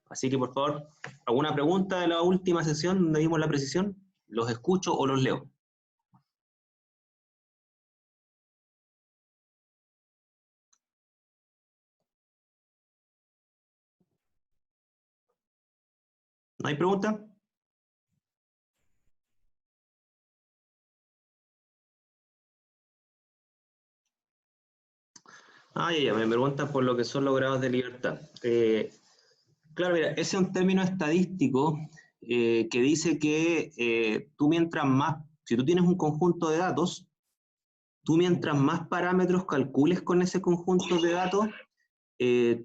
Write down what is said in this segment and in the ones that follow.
Así que, por favor, ¿alguna pregunta de la última sesión donde vimos la precisión? ¿Los escucho o los leo? ¿No hay pregunta? Ya, me preguntan por lo que son los grados de libertad. Claro, mira, ese es un término estadístico que dice que tú mientras más, si tú tienes un conjunto de datos, tú mientras más parámetros calcules con ese conjunto de datos,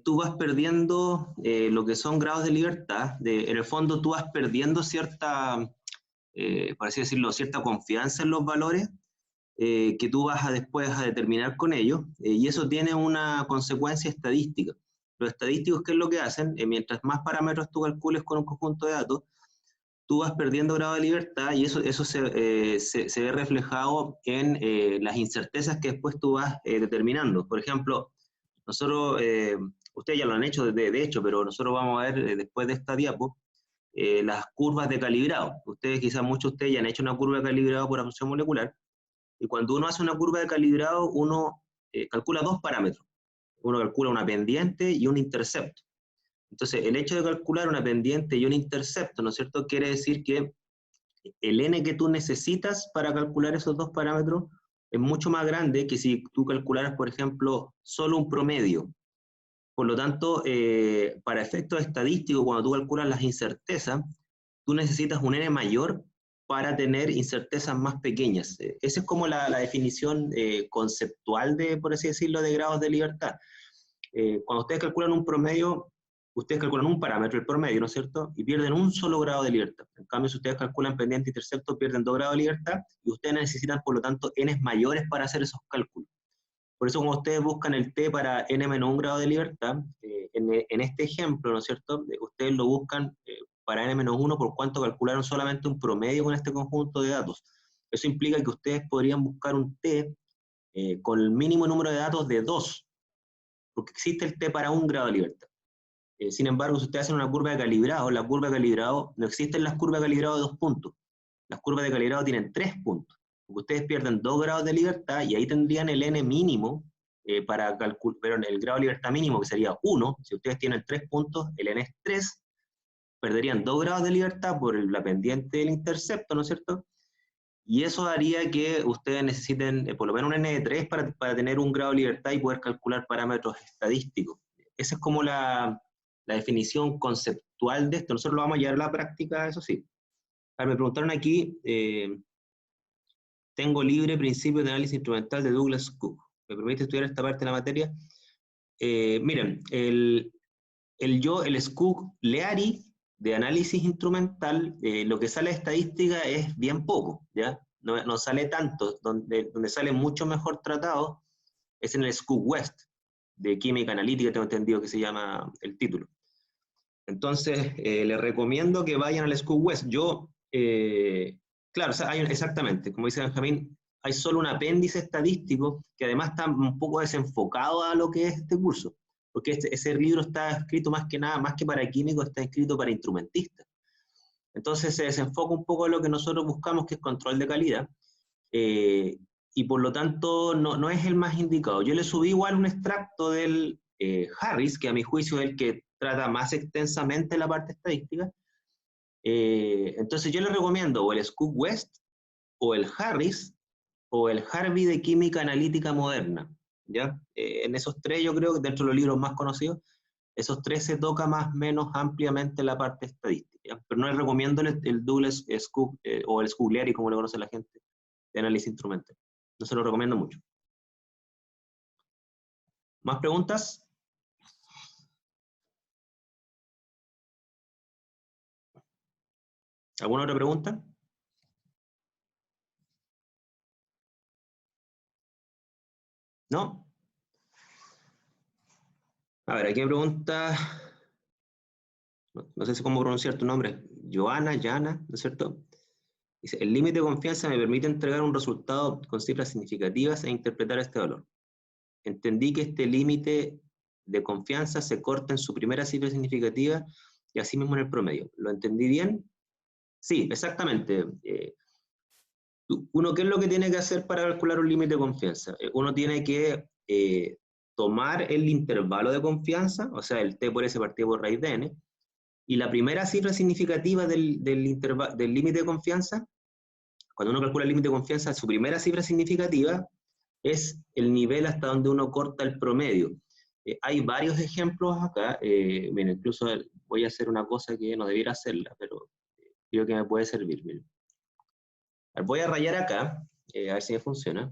tú vas perdiendo lo que son grados de libertad. En el fondo tú vas perdiendo cierta, por así decirlo, cierta confianza en los valores que tú vas a después a determinar con ellos, y eso tiene una consecuencia estadística. Los estadísticos, ¿qué es lo que hacen? Mientras más parámetros tú calcules con un conjunto de datos, tú vas perdiendo grado de libertad y eso se ve reflejado en las incertezas que después tú vas determinando. Por ejemplo, nosotros, ustedes ya lo han hecho de hecho, pero nosotros vamos a ver después de esta diapo, las curvas de calibrado. Ustedes, quizás muchos de ustedes ya han hecho una curva de calibrado por absorción molecular, y cuando uno hace una curva de calibrado, uno calcula dos parámetros. Uno calcula una pendiente y un intercepto. Entonces, el hecho de calcular una pendiente y un intercepto, ¿no es cierto?, quiere decir que el n que tú necesitas para calcular esos dos parámetros es mucho más grande que si tú calcularas, por ejemplo, solo un promedio. Por lo tanto, para efectos estadísticos, cuando tú calculas las incertezas, tú necesitas un n mayor para tener incertezas más pequeñas. Esa es como la definición conceptual de, por así decirlo, de grados de libertad. Cuando ustedes calculan un promedio, ustedes calculan un parámetro, el promedio, ¿no es cierto? Y pierden un solo grado de libertad. En cambio, si ustedes calculan pendiente e intercepto, pierden 2 grados de libertad, y ustedes necesitan, por lo tanto, n mayores para hacer esos cálculos. Por eso, cuando ustedes buscan el t para n-1 grado de libertad, en este ejemplo, ¿no es cierto?, ustedes lo buscan para n-1 por cuanto calcularon solamente un promedio con este conjunto de datos. Eso implica que ustedes podrían buscar un t con el mínimo número de datos de 2, porque existe el t para 1 grado de libertad. Sin embargo, si ustedes hacen una curva de calibrado, la curva de calibrado, no existen las curvas de calibrado de 2 puntos. Las curvas de calibrado tienen 3 puntos, porque ustedes pierden 2 grados de libertad y ahí tendrían el n mínimo para calcular, pero el grado de libertad mínimo, que sería 1, si ustedes tienen 3 puntos, el n es 3, perderían 2 grados de libertad por la pendiente del intercepto, ¿no es cierto? Y eso haría que ustedes necesiten por lo menos un n de 3 para tener un grado de libertad y poder calcular parámetros estadísticos. Esa es como la definición conceptual de esto. Nosotros lo vamos a llevar a la práctica, eso sí. A ver, me preguntaron aquí, tengo libre principio de análisis instrumental de Douglas Cook. ¿Me permite estudiar esta parte de la materia? Miren, el Skook-Leary de análisis instrumental, lo que sale de estadística es bien poco, ¿ya? No sale tanto. Donde sale mucho mejor tratado es en el Skook-West, de química analítica, tengo entendido que se llama el título. Entonces, les recomiendo que vayan al Skook-West. Claro, o sea, exactamente, como dice Benjamín, hay solo un apéndice estadístico que además está un poco desenfocado a lo que es este curso, porque ese libro está escrito más que nada, más que para químicos, está escrito para instrumentistas. Entonces se desenfoca un poco de lo que nosotros buscamos, que es control de calidad, y por lo tanto no es el más indicado. Yo le subí igual un extracto del Harris, que a mi juicio es el que trata más extensamente la parte estadística. Entonces yo le recomiendo o el Skook-West, o el Harris, o el Harvey de química analítica moderna, ¿ya? En esos tres yo creo que dentro de los libros más conocidos, esos tres se toca más o menos ampliamente la parte estadística, ¿ya? Pero no les recomiendo el Douglas Skook o el Skook-Leary, como lo conoce la gente, de análisis instrumental. No se lo recomiendo mucho. ¿Más preguntas? ¿Alguna otra pregunta? ¿No? A ver, aquí me pregunta, no sé si cómo pronunciar tu nombre, Joana, ¿no es cierto? Dice, el límite de confianza me permite entregar un resultado con cifras significativas e interpretar este valor. Entendí que este límite de confianza se corta en su primera cifra significativa y así mismo en el promedio. ¿Lo entendí bien? Sí, exactamente. Uno, ¿qué es lo que tiene que hacer para calcular un límite de confianza? Uno tiene que tomar el intervalo de confianza, o sea, el t por s partido por raíz de n, y la primera cifra significativa del límite de confianza, cuando uno calcula el límite de confianza, su primera cifra significativa es el nivel hasta donde uno corta el promedio. Hay varios ejemplos acá, miren, incluso voy a hacer una cosa que no debiera hacerla, pero creo que me puede servir. Miren. Voy a rayar acá, a ver si me funciona.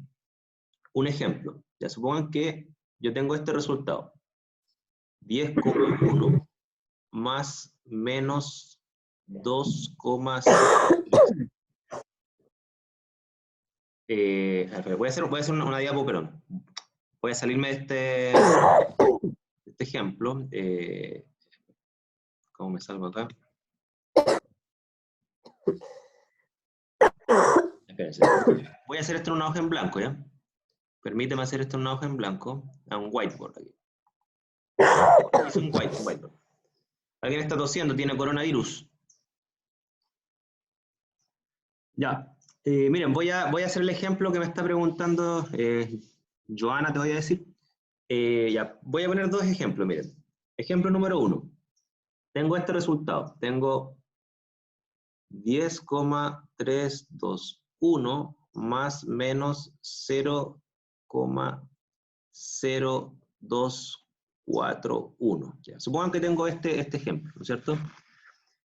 Un ejemplo, ya supongan que yo tengo este resultado, 10,1 más menos 2,6. Voy a hacer una diapo, perdón. Voy a salirme de este ejemplo. ¿Cómo me salgo acá? Espérense. Voy a hacer esto en una hoja en blanco, ¿ya? Permíteme hacer esto en una hoja en blanco, a un whiteboard aquí. Es un whiteboard. Alguien está tosiendo, tiene coronavirus. Ya. Miren, voy a hacer el ejemplo que me está preguntando Joana, te voy a decir. Ya, voy a poner dos ejemplos, miren. Ejemplo número 1. Tengo este resultado. Tengo 10,321 más menos 0,0241. Ya, supongan que tengo este ejemplo, ¿no es cierto?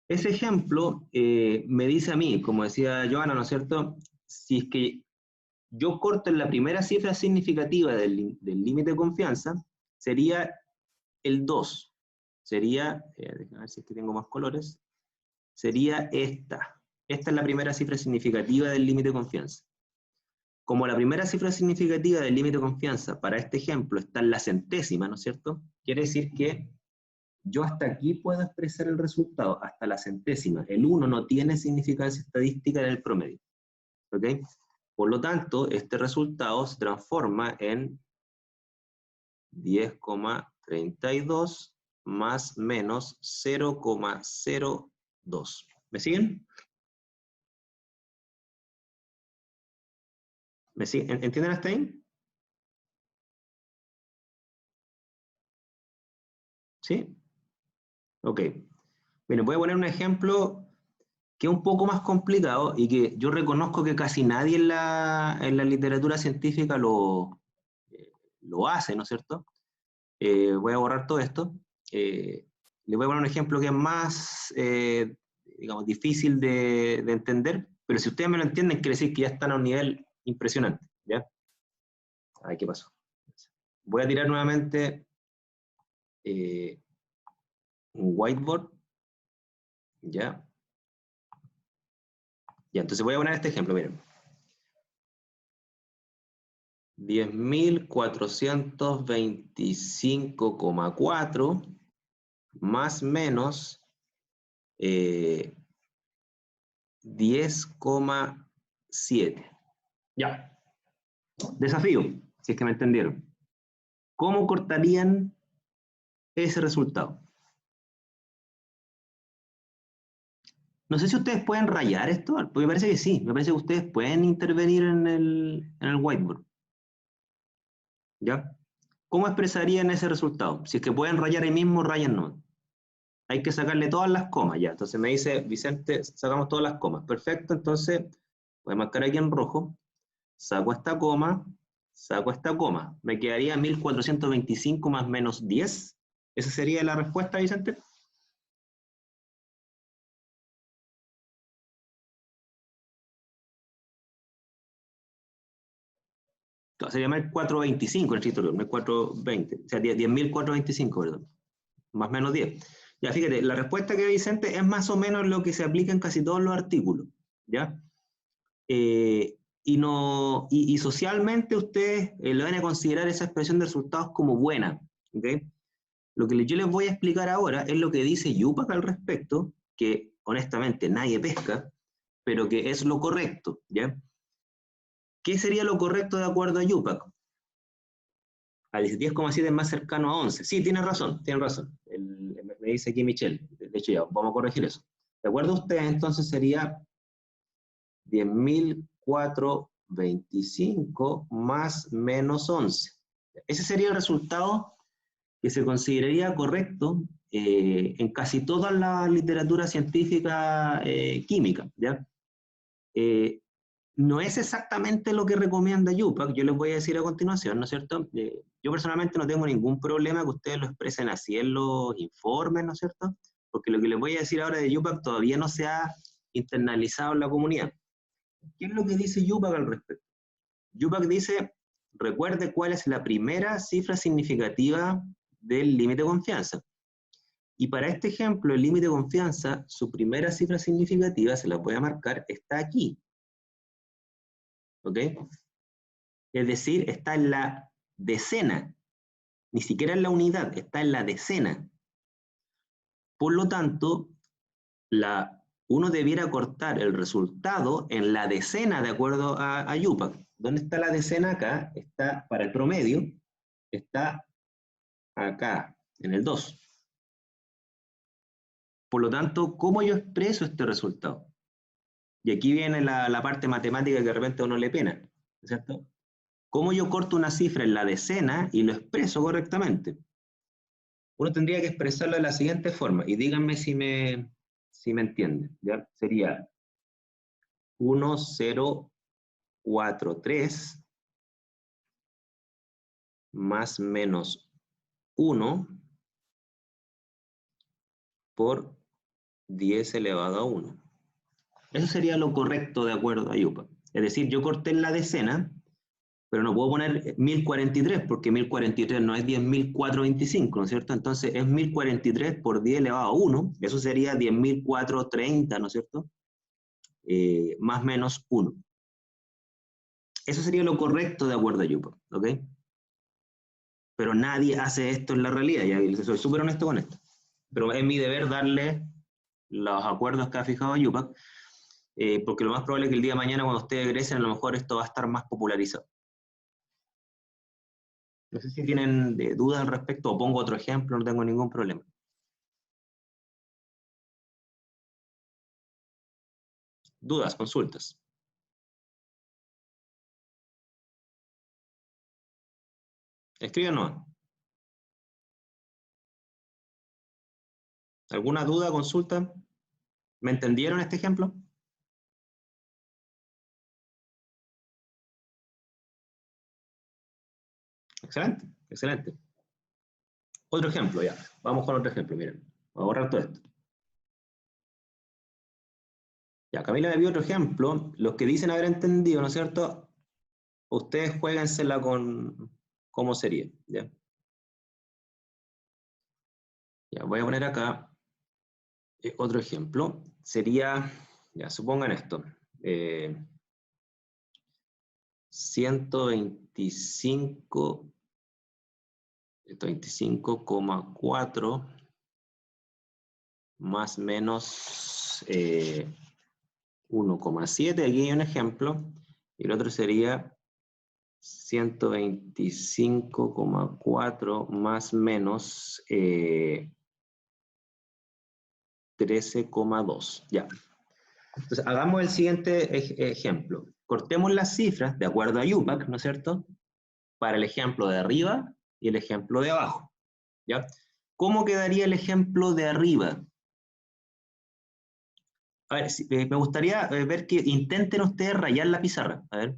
Ese ejemplo me dice a mí, como decía Joana, ¿no es cierto? Si es que yo corto en la primera cifra significativa del límite de confianza, sería el 2. Sería, déjame ver si es que tengo más colores, sería esta. Esta es la primera cifra significativa del límite de confianza. Como la primera cifra significativa del límite de confianza para este ejemplo está en la centésima, ¿no es cierto? Quiere decir que yo hasta aquí puedo expresar el resultado, hasta la centésima. El 1 no tiene significancia estadística en el promedio. ¿Ok? Por lo tanto, este resultado se transforma en 10,32 más menos 0,02. ¿Me siguen? ¿Me siguen? ¿Entienden hasta ahí? ¿Sí? Ok. Miren, voy a poner un ejemplo que es un poco más complicado y que yo reconozco que casi nadie en la literatura científica lo hace, ¿no es cierto? Voy a borrar todo esto. Le voy a poner un ejemplo que es más, digamos, difícil de entender, pero si ustedes me lo entienden, quiere decir que ya están a un nivel impresionante, ¿ya? Ay, ¿qué pasó? Voy a tirar nuevamente un whiteboard, ¿ya? Ya, entonces voy a poner este ejemplo, miren. 10.425,4 más menos 10,7. Ya. Desafío, si es que me entendieron. ¿Cómo cortarían ese resultado? No sé si ustedes pueden rayar esto, porque me parece que sí. Me parece que ustedes pueden intervenir en el whiteboard. ¿Ya? ¿Cómo expresarían ese resultado? Si es que pueden rayar ahí mismo, rayen no. Hay que sacarle todas las comas, ya. Entonces me dice, Vicente, sacamos todas las comas. Perfecto, entonces voy a marcar aquí en rojo. Saco esta coma, saco esta coma. Me quedaría 1425 más menos 10. ¿Esa sería la respuesta, Vicente? Sería 1425 en el escritorio, 1420. O sea, 10.425, perdón. Más o menos 10. Ya, fíjate, la respuesta que da Vicente es más o menos lo que se aplica en casi todos los artículos, ¿ya? Y socialmente ustedes lo van a considerar esa expresión de resultados como buena, ¿ok? Lo que yo les voy a explicar ahora es lo que dice UPAC al respecto, que honestamente nadie pesca, pero que es lo correcto, ¿ya? ¿Qué sería lo correcto de acuerdo a UPAC? Al 10,7 es más cercano a 11. Sí, tienes razón, me dice aquí Michelle. de hecho ya, vamos a corregir eso. De acuerdo a ustedes, entonces sería 10.425 más menos 11. Ese sería el resultado que se consideraría correcto en casi toda la literatura científica química, ¿ya? No es exactamente lo que recomienda UPAC, yo les voy a decir a continuación, ¿no es cierto? Yo personalmente no tengo ningún problema que ustedes lo expresen así en los informes, ¿no es cierto? Porque lo que les voy a decir ahora de UPAC todavía no se ha internalizado en la comunidad. ¿Qué es lo que dice UPAC al respecto? UPAC dice, recuerde cuál es la primera cifra significativa del límite de confianza. Y para este ejemplo, el límite de confianza, su primera cifra significativa, se la voy a marcar, está aquí. ¿Ok? Es decir, está en la decena, ni siquiera en la unidad, está en la decena. Por lo tanto, uno debiera cortar el resultado en la decena de acuerdo a UPAC. ¿Dónde está la decena acá? Está para el promedio, está acá, en el 2. Por lo tanto, ¿cómo yo expreso este resultado? Y aquí viene la parte matemática que de repente a uno le pena, ¿cierto? ¿Cómo yo corto una cifra en la decena y lo expreso correctamente? Uno tendría que expresarlo de la siguiente forma, y díganme si me entienden, ¿ya? Sería 1043 más menos 1 por 10 elevado a 1. Eso sería lo correcto de acuerdo a UPAC. Es decir, yo corté en la decena, pero no puedo poner 1043, porque 1043 no es 10.425, ¿no es cierto? Entonces es 1043 por 10 elevado a 1, eso sería 10.430, ¿no es cierto? Más menos 1. Eso sería lo correcto de acuerdo a UPAC, ¿ok? Pero nadie hace esto en la realidad, ya soy súper honesto con esto. Pero es mi deber darle los acuerdos que ha fijado UPAC, porque lo más probable es que el día de mañana cuando ustedes egresen, a lo mejor esto va a estar más popularizado. No sé si tienen dudas al respecto, o pongo otro ejemplo, no tengo ningún problema. Dudas, consultas. Escríbanos. ¿Alguna duda, consulta? ¿Me entendieron este ejemplo? Excelente, excelente. Otro ejemplo, ya. Vamos con otro ejemplo, miren. Voy a borrar todo esto. Ya, Camila me dio otro ejemplo. Los que dicen haber entendido, ¿no es cierto? Ustedes juéguensela con cómo sería, ¿ya? Ya, voy a poner acá otro ejemplo. Sería, ya, supongan esto. 125,4 más menos 1,7. Aquí hay un ejemplo. Y el otro sería 125,4 más menos 13,2. Ya. Entonces, hagamos el siguiente ejemplo. Cortemos las cifras de acuerdo a UPAC, ¿no es cierto? Para el ejemplo de arriba y el ejemplo de abajo. ¿Ya? ¿Cómo quedaría el ejemplo de arriba? A ver, me gustaría ver que intenten ustedes rayar la pizarra. A ver.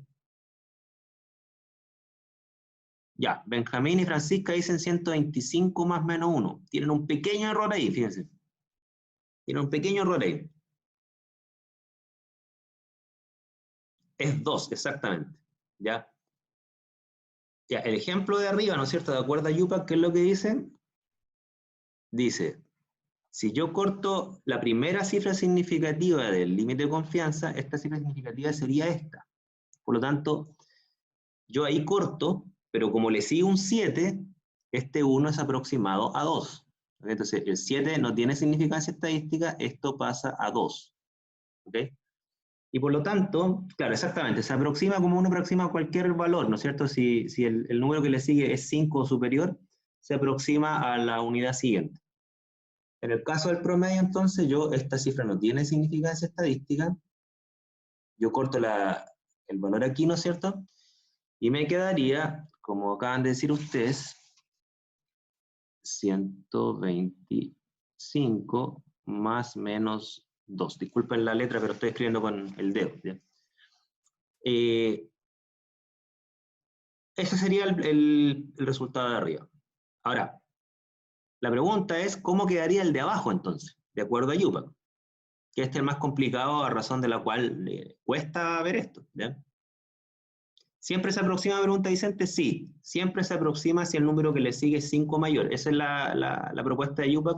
Ya, Benjamín y Francisca dicen 125 más menos 1. Tienen un pequeño error ahí, fíjense. Tienen un pequeño error ahí. Es 2, exactamente. ¿Ya? Ya, el ejemplo de arriba, ¿no es cierto? De acuerdo a UPAC, ¿qué es lo que dice? Dice, si yo corto la primera cifra significativa del límite de confianza, esta cifra significativa sería esta. Por lo tanto, yo ahí corto, pero como le sigue un 7, este 1 es aproximado a 2. Entonces, el 7 no tiene significancia estadística, esto pasa a 2. ¿Ok? Y por lo tanto, claro, exactamente, se aproxima como uno aproxima a cualquier valor, ¿no es cierto? Si el número que le sigue es 5 o superior, se aproxima a la unidad siguiente. En el caso del promedio, entonces, esta cifra no tiene significancia estadística. Yo corto el valor aquí, ¿no es cierto? Y me quedaría, como acaban de decir ustedes, 125 más menos 2. Disculpen la letra, pero estoy escribiendo con el dedo. Ese sería el resultado de arriba. Ahora, la pregunta es, ¿cómo quedaría el de abajo entonces? De acuerdo a UPAC, que este es el más complicado a razón de la cual cuesta ver esto. ¿Ya? ¿Siempre se aproxima, pregunta Vicente? Sí, siempre se aproxima si el número que le sigue es 5 mayor. Esa es la propuesta de UPAC,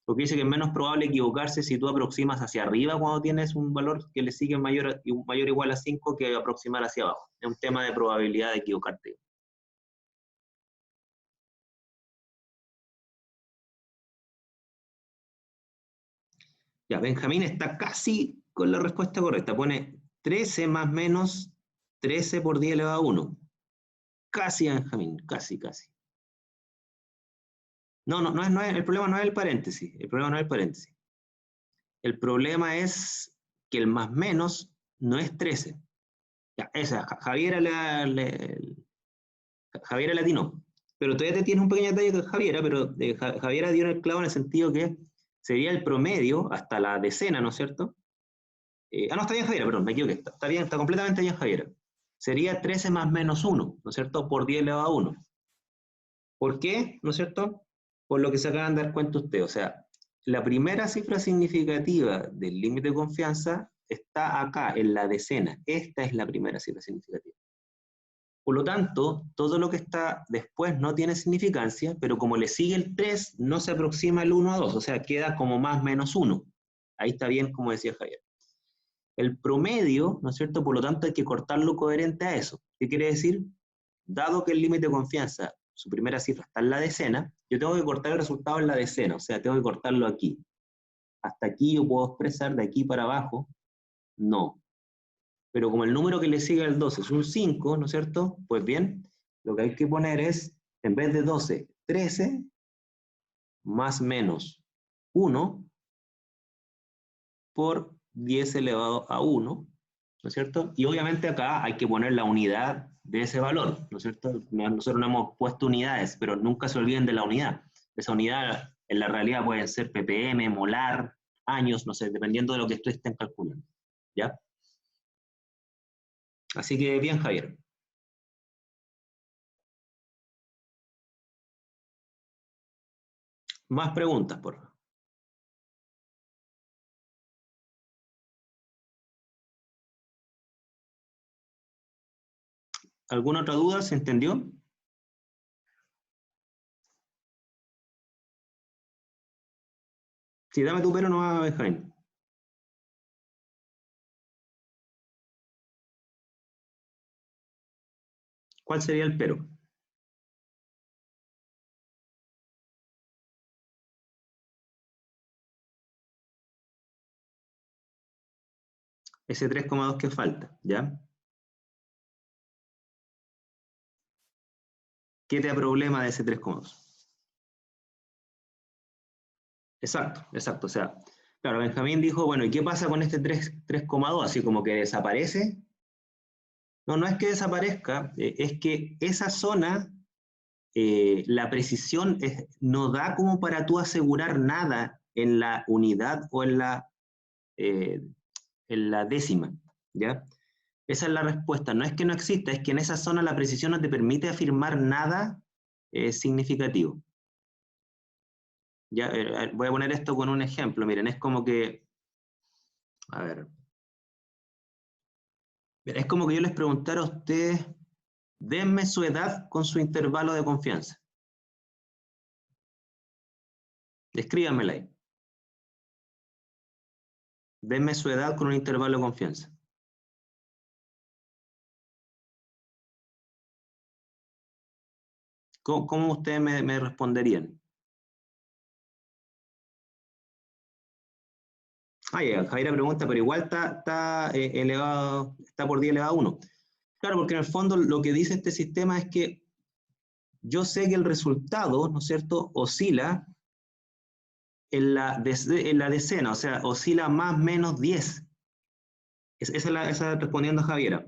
porque dice que es menos probable equivocarse si tú aproximas hacia arriba cuando tienes un valor que le sigue mayor o igual a 5 que aproximar hacia abajo. Es un tema de probabilidad de equivocarte. Ya, Benjamín está casi con la respuesta correcta. Pone 13 más menos 13 por 10 elevado a 1. Casi, Benjamín, casi, casi. No, el problema no es el paréntesis. El problema no es el paréntesis. El problema es que el más menos no es 13. Ya, esa, Javiera atinó. Pero todavía te tienes un pequeño detalle con Javiera, pero Javiera dio el clavo en el sentido que sería el promedio hasta la decena, ¿no es cierto? No, está bien Javiera, perdón, me equivoqué. Está bien, está completamente bien Javiera. Sería 13 más menos 1, ¿no es cierto? Por 10 elevado a 1. ¿Por qué? ¿No es cierto? Por lo que se acaban de dar cuenta ustedes. O sea, la primera cifra significativa del límite de confianza está acá, en la decena. Esta es la primera cifra significativa. Por lo tanto, todo lo que está después no tiene significancia, pero como le sigue el 3, no se aproxima el 1 a 2, o sea, queda como más menos 1. Ahí está bien, como decía Javier. El promedio, ¿no es cierto? Por lo tanto, hay que cortarlo coherente a eso. ¿Qué quiere decir? Dado que el límite de confianza, su primera cifra está en la decena, yo tengo que cortar el resultado en la decena, o sea, tengo que cortarlo aquí. Hasta aquí yo puedo expresar, de aquí para abajo, no. Pero como el número que le sigue al 12 es un 5, ¿no es cierto? Pues bien, lo que hay que poner es, en vez de 12, 13, más menos 1, por 10 elevado a 1, ¿no es cierto? Y obviamente acá hay que poner la unidad de ese valor, ¿no es cierto? Nosotros no hemos puesto unidades, pero nunca se olviden de la unidad. Esa unidad en la realidad puede ser ppm, molar, años, no sé, dependiendo de lo que ustedes estén calculando. ¿Ya? Así que bien, Javier. Más preguntas, por favor. ¿Alguna otra duda? ¿Se entendió? Sí, dame tu pero no va, Benjamín. ¿Cuál sería el pero? Ese 3,2 que falta, ¿ya? ¿Qué te da problema de ese 3,2? Exacto, exacto. O sea, claro, Benjamín dijo, bueno, ¿y qué pasa con este 3,2? Así como que desaparece. No, no es que desaparezca, es que esa zona, la precisión no da como para tú asegurar nada en la unidad o eh, en la décima, ¿ya? Esa es la respuesta. No es que no exista, es que en esa zona la precisión no te permite afirmar nada significativo. Ya, voy a poner esto con un ejemplo. Miren, es como que, a ver, es como que yo les preguntara a ustedes, denme su edad con su intervalo de confianza. Escríbanmela ahí. Denme su edad con un intervalo de confianza. ¿Cómo ustedes me responderían? Ya, Javier pregunta, pero igual está elevado, está por 10 elevado a 1. Claro, porque en el fondo lo que dice este sistema es que yo sé que el resultado, ¿no es cierto?, oscila en la decena, o sea, oscila más menos 10. Esa respondiendo a Javiera.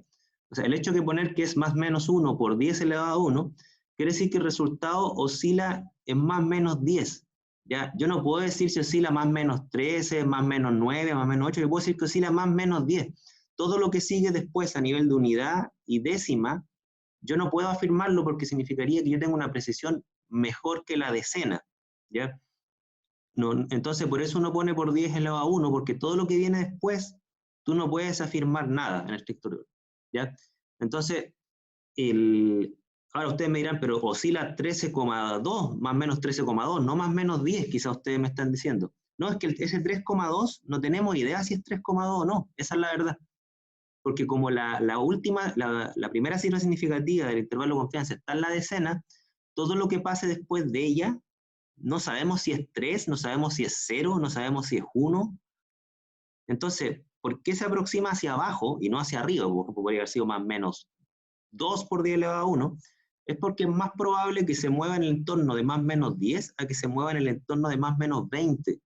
O sea, el hecho de poner que es más menos 1 por 10 elevado a 1, quiere decir que el resultado oscila en más menos 10. ¿Ya? Yo no puedo decir si oscila más menos 13, más menos 9, más menos 8, yo puedo decir que oscila más menos 10. Todo lo que sigue después a nivel de unidad y décima, yo no puedo afirmarlo porque significaría que yo tengo una precisión mejor que la decena. ¿Ya? No, entonces, por eso uno pone por 10 elevado a 1, porque todo lo que viene después, tú no puedes afirmar nada en el estricto rigor. ¿Ya? Entonces, ahora ustedes me dirán, pero oscila 13,2, más menos 13,2, no más menos 10, quizás ustedes me están diciendo. No, es que ese 3,2 no tenemos idea si es 3,2 o no, esa es la verdad. Porque como la primera cifra significativa del intervalo de confianza está en la decena, todo lo que pase después de ella, no sabemos si es 3, no sabemos si es 0, no sabemos si es 1. Entonces, ¿por qué se aproxima hacia abajo y no hacia arriba? Porque podría haber sido más o menos 2 por 10 elevado a 1, es porque es más probable que se mueva en el entorno de más o menos 10 a que se mueva en el entorno de más o menos 20.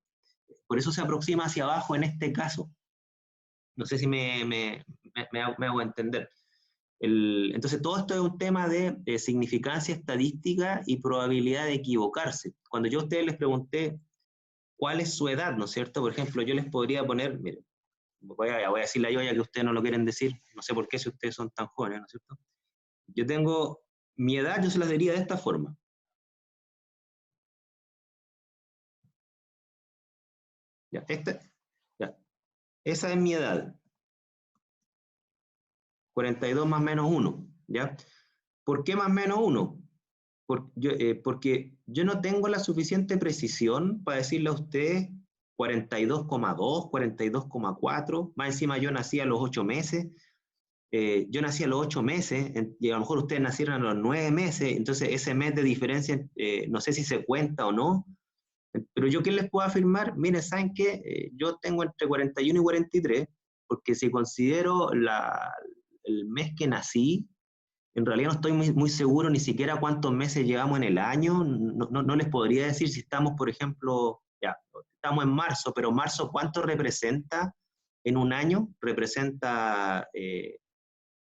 Por eso se aproxima hacia abajo en este caso. No sé si me hago entender. Entonces, todo esto es un tema de significancia estadística y probabilidad de equivocarse. Cuando yo a ustedes les pregunté cuál es su edad, ¿no es cierto? Por ejemplo, yo les podría poner, miren, voy a decirle yo ya que ustedes no lo quieren decir, no sé por qué si ustedes son tan jóvenes, ¿no es cierto? Yo tengo, mi edad yo se las diría de esta forma. Ya, ya, esa es mi edad, 42 más menos 1, ¿ya? ¿Por qué más menos 1? Porque yo no tengo la suficiente precisión para decirle a ustedes 42,2, 42,4, más encima yo nací a los 8 meses, yo nací a los 8 meses, y a lo mejor ustedes nacieron a los 9 meses, entonces ese mes de diferencia, no sé si se cuenta o no, pero yo qué les puedo afirmar, miren, ¿saben qué? Yo tengo entre 41 y 43, porque si considero el mes que nací, en realidad no estoy muy seguro ni siquiera cuántos meses llevamos en el año, no les podría decir si estamos, por ejemplo, ya, estamos en marzo, pero marzo, ¿cuánto representa en un año? ¿Representa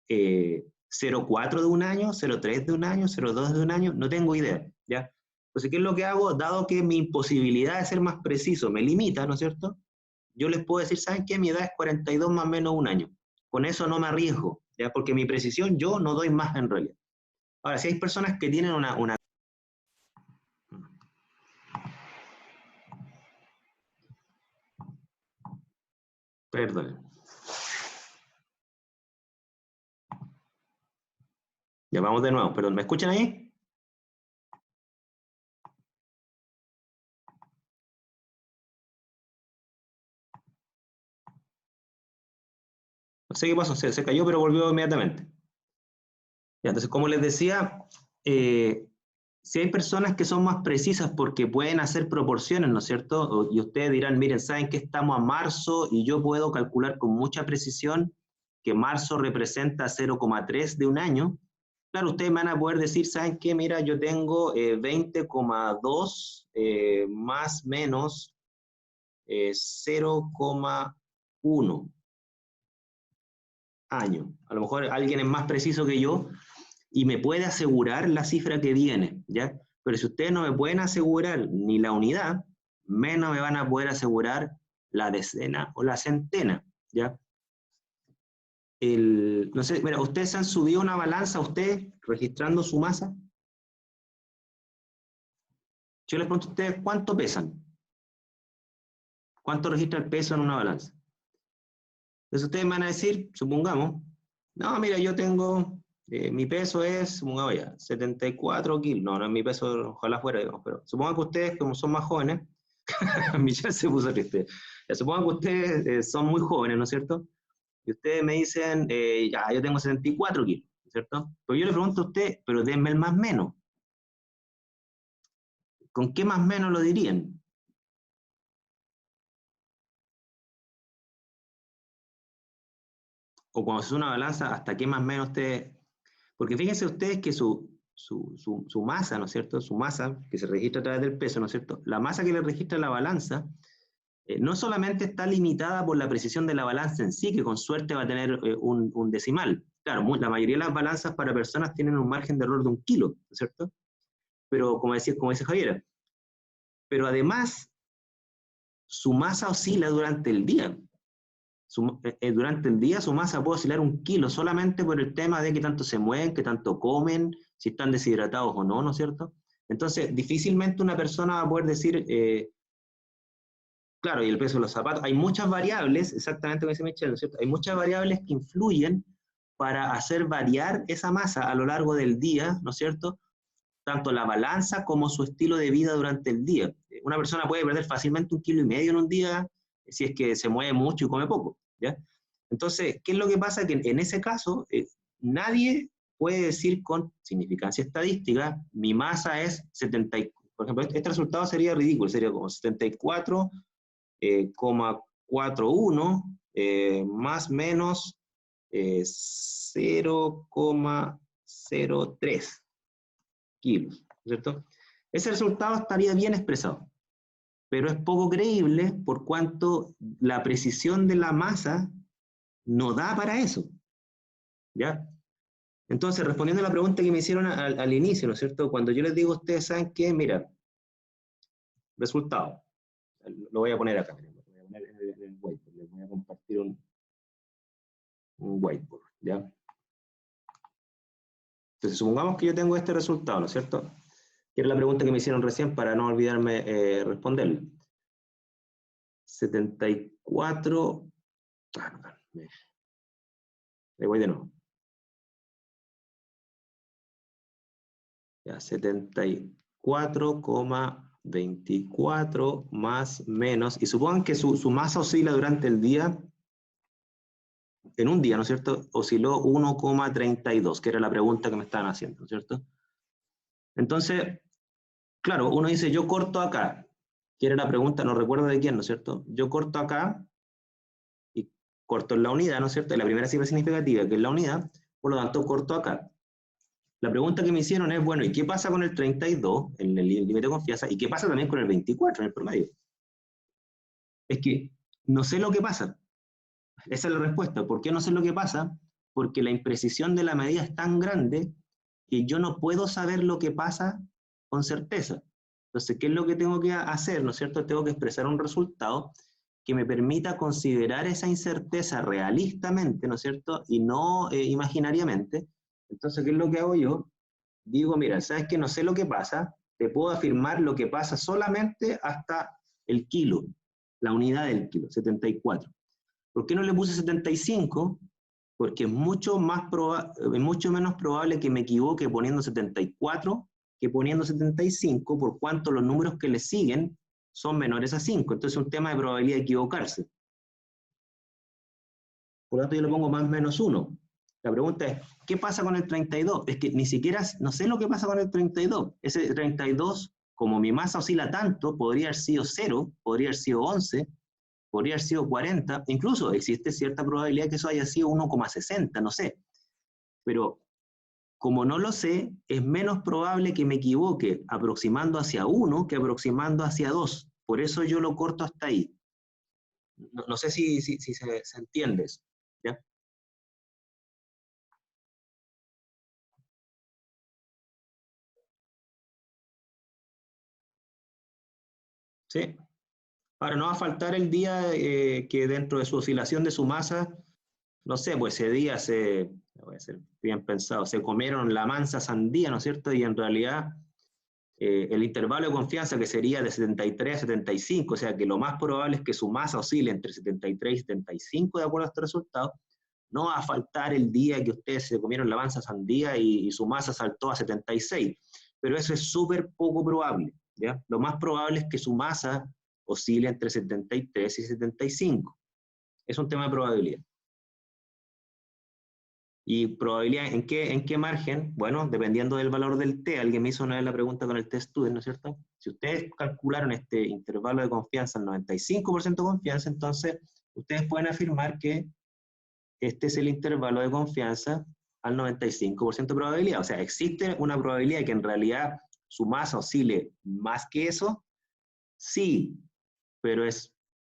0,4 de un año, 0,3 de un año, 0,2 de un año? No tengo idea, ¿ya? Entonces, ¿qué es lo que hago? Dado que mi imposibilidad de ser más preciso me limita, ¿no es cierto? Yo les puedo decir, ¿saben qué? Mi edad es 42 más o menos un año. Con eso no me arriesgo, ¿ya? Porque mi precisión yo no doy más en realidad. Ahora, si hay personas que tienen una... Perdón. Ya vamos de nuevo, perdón. ¿Me escuchan ahí? No sé qué pasó, se cayó, pero volvió inmediatamente. Ya, entonces, como les decía, si hay personas que son más precisas porque pueden hacer proporciones, ¿no es cierto? Y ustedes dirán, miren, saben que estamos a marzo y yo puedo calcular con mucha precisión que marzo representa 0,3 de un año. Claro, ustedes van a poder decir, ¿saben qué? Mira, yo tengo 20,2 más menos 0,1 año. A lo mejor alguien es más preciso que yo y me puede asegurar la cifra que viene, ¿ya? Pero si ustedes no me pueden asegurar ni la unidad, menos me van a poder asegurar la decena o la centena, ¿ya? No sé, mira, ¿ustedes han subido una balanza, ustedes, registrando su masa? Yo les pregunto a ustedes, ¿cuánto pesan? ¿Cuánto registra el peso en una balanza? Entonces ustedes me van a decir, supongamos, no, mira, yo tengo, mi peso es, supongamos ya, 74 kilos. No, no es mi peso, ojalá fuera, digamos, pero supongan que ustedes, como son más jóvenes, Michelle se puso triste. Ya, supongan que ustedes son muy jóvenes, ¿no es cierto? Y ustedes me dicen, ya, yo tengo 74 kilos, ¿no es cierto? Pero yo le pregunto a usted, pero denme el más menos. ¿Con qué más menos lo dirían? O cuando se hace una balanza, ¿hasta qué más menos usted? Porque fíjense ustedes que su masa, ¿no es cierto? Su masa que se registra a través del peso, ¿no es cierto? La masa que le registra la balanza no solamente está limitada por la precisión de la balanza en sí, que con suerte va a tener un decimal. Claro, la mayoría de las balanzas para personas tienen un margen de error de 1 kilo, ¿no es cierto? Pero como dice Javier, pero además su masa oscila durante el día. Durante el día su masa puede oscilar 1 kilo solamente por el tema de que tanto se mueven, que tanto comen, si están deshidratados o no, ¿no es cierto? Entonces, difícilmente una persona va a poder decir, claro, y el peso de los zapatos, hay muchas variables, exactamente como dice Michelle, ¿no es cierto? Hay muchas variables que influyen para hacer variar esa masa a lo largo del día, ¿no es cierto? Tanto la balanza como su estilo de vida durante el día. Una persona puede perder fácilmente 1,5 kilos en un día si es que se mueve mucho y come poco, ¿ya? Entonces, ¿qué es lo que pasa? Que en ese caso, nadie puede decir con significancia estadística, mi masa es 70, por ejemplo, este resultado sería ridículo, sería como 74,41 más menos 0,03 kilos, ¿cierto? Ese resultado estaría bien expresado, pero es poco creíble por cuanto la precisión de la masa no da para eso, ¿ya? Entonces, respondiendo a la pregunta que me hicieron al inicio, ¿no es cierto? Cuando yo les digo a ustedes, ¿saben qué? Mira, resultado, lo voy a poner acá, miren, lo voy a poner en el whiteboard, les voy a compartir un whiteboard, ¿ya? Entonces, supongamos que yo tengo este resultado, ¿no es cierto? Que era la pregunta que me hicieron recién para no olvidarme responderle. 74, le voy de nuevo. Ya, 74,24 más menos, y supongan que su masa oscila durante el día, en un día, ¿no es cierto? Osciló 1,32, que era la pregunta que me estaban haciendo, ¿no es cierto? Entonces, claro, uno dice, yo corto acá, que era la pregunta, no recuerdo de quién, ¿no es cierto? Yo corto acá, y corto en la unidad, ¿no es cierto? La primera cifra significativa, que es la unidad, por lo tanto corto acá. La pregunta que me hicieron es, bueno, ¿y qué pasa con el 32, en el límite de confianza? ¿Y qué pasa también con el 24, en el promedio? Es que no sé lo que pasa. Esa es la respuesta. ¿Por qué no sé lo que pasa? Porque la imprecisión de la medida es tan grande que yo no puedo saber lo que pasa con certeza. Entonces, ¿qué es lo que tengo que hacer? ¿No es cierto? Tengo que expresar un resultado que me permita considerar esa incerteza realistamente, ¿no es cierto? Y no imaginariamente. Entonces, ¿qué es lo que hago yo? Digo, mira, ¿sabes qué? No sé lo que pasa, te puedo afirmar lo que pasa solamente hasta el kilo, la unidad del kilo, 74. ¿Por qué no le puse 75? Porque es mucho menos probable que me equivoque poniendo 74 que poniendo 75, por cuanto los números que le siguen son menores a 5. Entonces es un tema de probabilidad de equivocarse. Por lo tanto, yo le pongo más menos 1. La pregunta es, ¿qué pasa con el 32? Es que ni siquiera, no sé lo que pasa con el 32. Ese 32, como mi masa oscila tanto, podría haber sido 0, podría haber sido 11, podría haber sido 40, incluso existe cierta probabilidad que eso haya sido 1,60, no sé. Pero como no lo sé, es menos probable que me equivoque aproximando hacia 1 que aproximando hacia 2. Por eso yo lo corto hasta ahí. No sé si se entiende eso, ¿ya? Sí. Ahora, no va a faltar el día que dentro de su oscilación de su masa, no sé, pues ese día voy a ser bien pensado, se comieron la mansa sandía, ¿no es cierto? Y en realidad el intervalo de confianza que sería de 73 a 75, o sea que lo más probable es que su masa oscile entre 73 y 75 de acuerdo a este resultado, no va a faltar el día que ustedes se comieron la mansa sandía y su masa saltó a 76, pero eso es súper poco probable, ¿ya? Lo más probable es que su masa oscila entre 73 y 75. Es un tema de probabilidad. ¿Y probabilidad en qué margen? Bueno, dependiendo del valor del T. Alguien me hizo una vez la pregunta con el T-Student, ¿no es cierto? Si ustedes calcularon este intervalo de confianza en 95% de confianza, entonces ustedes pueden afirmar que este es el intervalo de confianza al 95% de probabilidad. O sea, existe una probabilidad de que en realidad su masa oscile más que eso, sí, pero es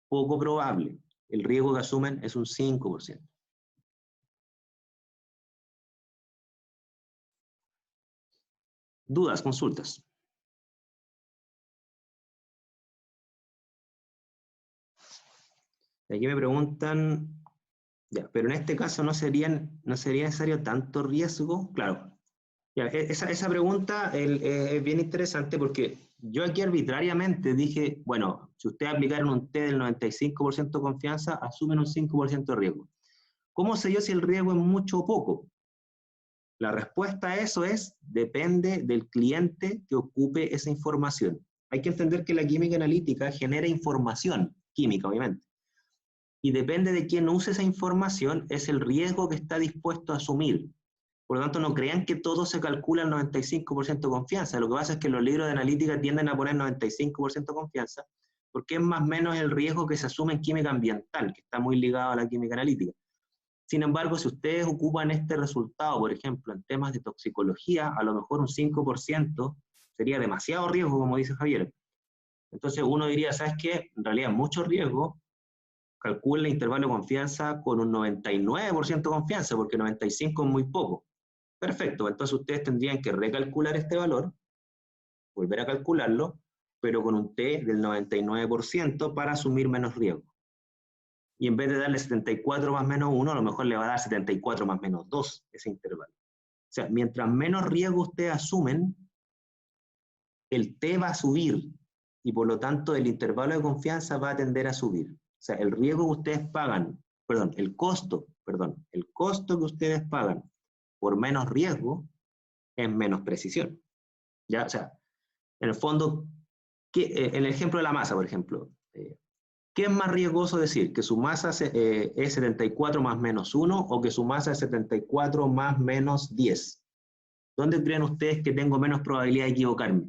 poco probable. El riesgo que asumen es un 5%. ¿Dudas, consultas? Aquí me preguntan, ya, pero en este caso no sería necesario tanto riesgo. Claro, ya, esa pregunta es bien interesante porque yo aquí arbitrariamente dije, bueno, si ustedes aplicaron un T del 95% de confianza, asumen un 5% de riesgo. ¿Cómo sé yo si el riesgo es mucho o poco? La respuesta a eso es, depende del cliente que ocupe esa información. Hay que entender que la química analítica genera información química, obviamente. Y depende de quién use esa información, es el riesgo que está dispuesto a asumir. Por lo tanto, no crean que todo se calcula al 95% de confianza. Lo que pasa es que los libros de analítica tienden a poner 95% de confianza, porque es más o menos el riesgo que se asume en química ambiental, que está muy ligado a la química analítica. Sin embargo, si ustedes ocupan este resultado, por ejemplo, en temas de toxicología, a lo mejor un 5% sería demasiado riesgo, como dice Javier. Entonces uno diría, ¿sabes qué? En realidad mucho riesgo, calcula el intervalo de confianza con un 99% de confianza, porque 95% es muy poco. Perfecto, entonces ustedes tendrían que recalcular este valor, volver a calcularlo, pero con un T del 99% para asumir menos riesgo. Y en vez de darle 74 más menos 1, a lo mejor le va a dar 74 más menos 2 ese intervalo. O sea, mientras menos riesgo ustedes asumen, el T va a subir y por lo tanto el intervalo de confianza va a tender a subir. O sea, el riesgo que ustedes pagan, el costo que ustedes pagan por menos riesgo es menos precisión. ¿Ya? O sea, en el fondo, en el ejemplo de la masa, por ejemplo, ¿qué es más riesgoso decir? ¿Que su masa es 74 más menos 1 o que su masa es 74 más menos 10? ¿Dónde creen ustedes que tengo menos probabilidad de equivocarme?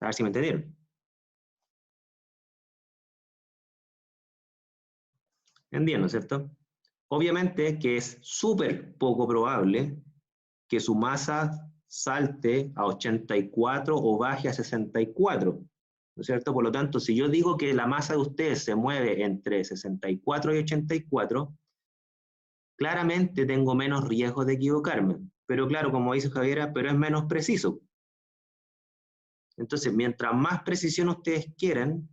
A ver si me entendieron. Entiendo, ¿cierto? Obviamente que es súper poco probable que su masa salte a 84 o baje a 64, ¿no es cierto? Por lo tanto, si yo digo que la masa de ustedes se mueve entre 64 y 84, claramente tengo menos riesgo de equivocarme. Pero claro, como dice Javiera, pero es menos preciso. Entonces, mientras más precisión ustedes quieran,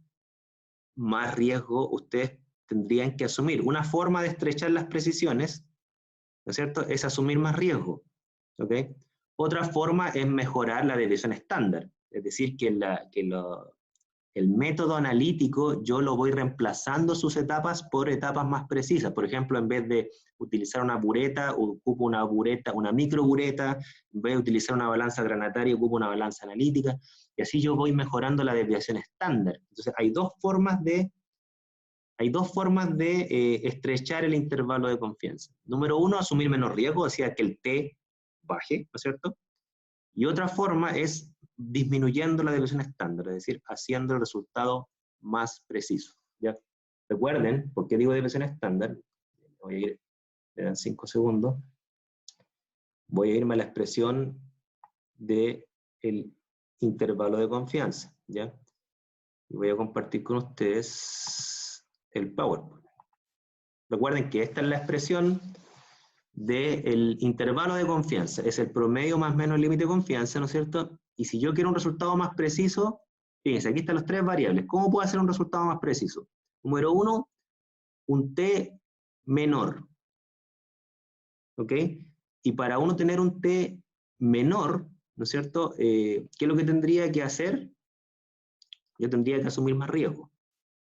más riesgo ustedes tendrían que asumir. Una forma de estrechar las precisiones, ¿no es cierto?, es asumir más riesgo. ¿Ok? Otra forma es mejorar la desviación estándar, es decir, que el método analítico yo lo voy reemplazando sus etapas por etapas más precisas. Por ejemplo, en vez de utilizar una bureta, ocupo una microbureta, en vez de utilizar una balanza granataria, ocupo una balanza analítica, y así yo voy mejorando la desviación estándar. Entonces, hay dos formas de estrechar el intervalo de confianza. Número uno, asumir menos riesgo, o sea, que el T baje, ¿no es cierto? Y otra forma es disminuyendo la desviación estándar, es decir, haciendo el resultado más preciso. ¿Ya? Recuerden, ¿por qué digo desviación estándar? Voy a ir, me dan 5 segundos. Voy a irme a la expresión del intervalo de confianza. ¿Ya? Y voy a compartir con ustedes el PowerPoint. Recuerden que esta es la expresión del intervalo de confianza, es el promedio más menos límite de confianza, ¿no es cierto? Y si yo quiero un resultado más preciso, fíjense, aquí están las tres variables. ¿Cómo puedo hacer un resultado más preciso? Número uno, un T menor, ¿ok? Y para uno tener un T menor, ¿no es cierto? ¿Qué es lo que tendría que hacer? Yo tendría que asumir más riesgo,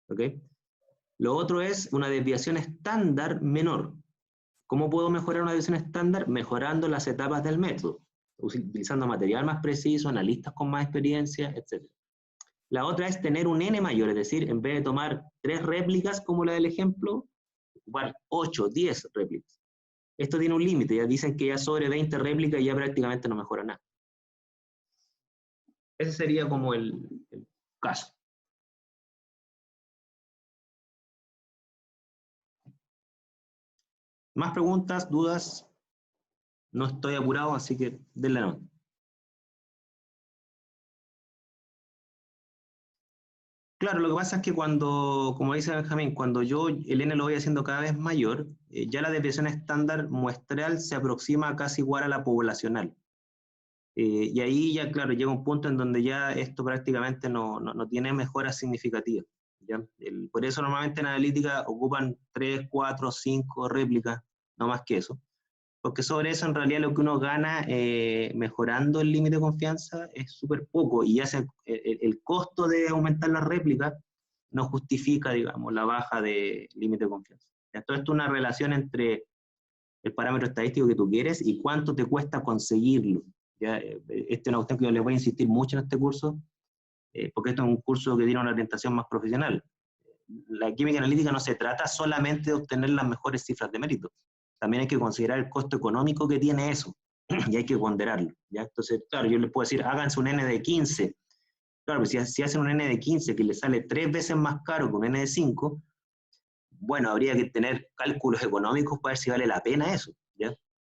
¿ok? Lo otro es una desviación estándar menor. ¿Cómo puedo mejorar una desviación estándar? Mejorando las etapas del método, utilizando material más preciso, analistas con más experiencia, etc. La otra es tener un N mayor, es decir, en vez de tomar 3 réplicas como la del ejemplo, ocupar 8, 10 réplicas. Esto tiene un límite, ya dicen que ya sobre 20 réplicas ya prácticamente no mejora nada. Ese sería como el caso. ¿Más preguntas, dudas? No estoy apurado, así que denle nota. Claro, lo que pasa es que cuando, como dice Benjamín, cuando yo el n lo voy haciendo cada vez mayor, ya la desviación estándar muestral se aproxima casi igual a la poblacional. Y ahí ya, claro, llega un punto en donde ya esto prácticamente no tiene mejoras significativas. ¿Ya? Por eso normalmente en analítica ocupan 3, 4, 5 réplicas, no más que eso. Porque sobre eso en realidad lo que uno gana mejorando el límite de confianza es súper poco y el costo de aumentar la réplica no justifica, digamos, la baja de límite de confianza. Entonces, esto es una relación entre el parámetro estadístico que tú quieres y cuánto te cuesta conseguirlo. ¿Ya? Este es una cuestión que yo les voy a insistir mucho en este curso, porque esto es un curso que tiene una orientación más profesional. La química analítica no se trata solamente de obtener las mejores cifras de mérito, también hay que considerar el costo económico que tiene eso, y hay que ponderarlo. ¿Ya? Entonces, claro, yo les puedo decir, háganse un N de 15, claro, pues si hacen un N de 15 que le sale 3 veces más caro que un N de 5, bueno, habría que tener cálculos económicos para ver si vale la pena eso, ¿ya?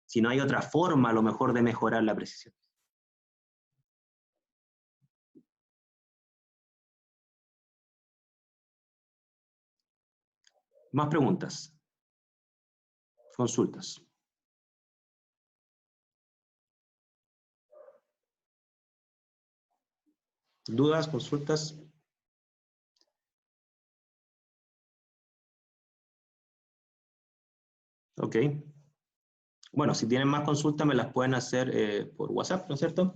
Si no hay otra forma, a lo mejor, de mejorar la precisión. Más preguntas, consultas. ¿Dudas, consultas? Ok. Bueno, si tienen más consultas me las pueden hacer por WhatsApp, ¿no es cierto?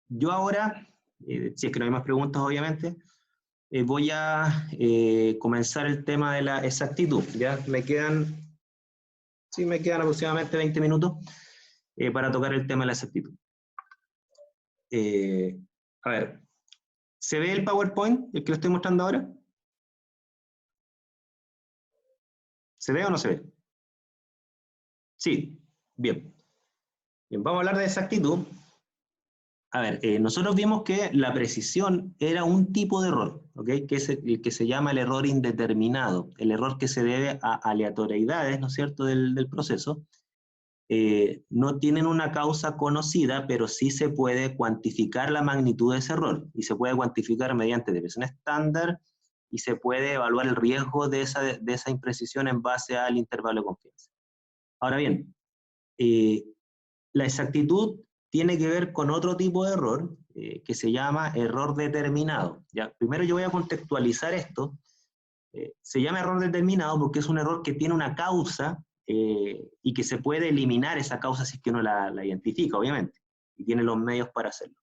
Yo ahora, si es que no hay más preguntas, obviamente, voy a comenzar el tema de la exactitud. Ya me quedan aproximadamente 20 minutos para tocar el tema de la exactitud. A ver, ¿se ve el PowerPoint, el que lo estoy mostrando ahora? ¿Se ve o no se ve? Sí, bien. Bien, vamos a hablar de exactitud. A ver, nosotros vimos que la precisión era un tipo de error, ¿ok? Que es el que se llama el error indeterminado, el error que se debe a aleatoriedades, ¿no es cierto?, del proceso. No tienen una causa conocida, pero sí se puede cuantificar la magnitud de ese error, y se puede cuantificar mediante desviación estándar, y se puede evaluar el riesgo de esa imprecisión en base al intervalo de confianza. Ahora bien, la exactitud tiene que ver con otro tipo de error que se llama error determinado. ¿Ya? Primero yo voy a contextualizar esto. Se llama error determinado porque es un error que tiene una causa y que se puede eliminar esa causa si es que uno la identifica, obviamente, y tiene los medios para hacerlo.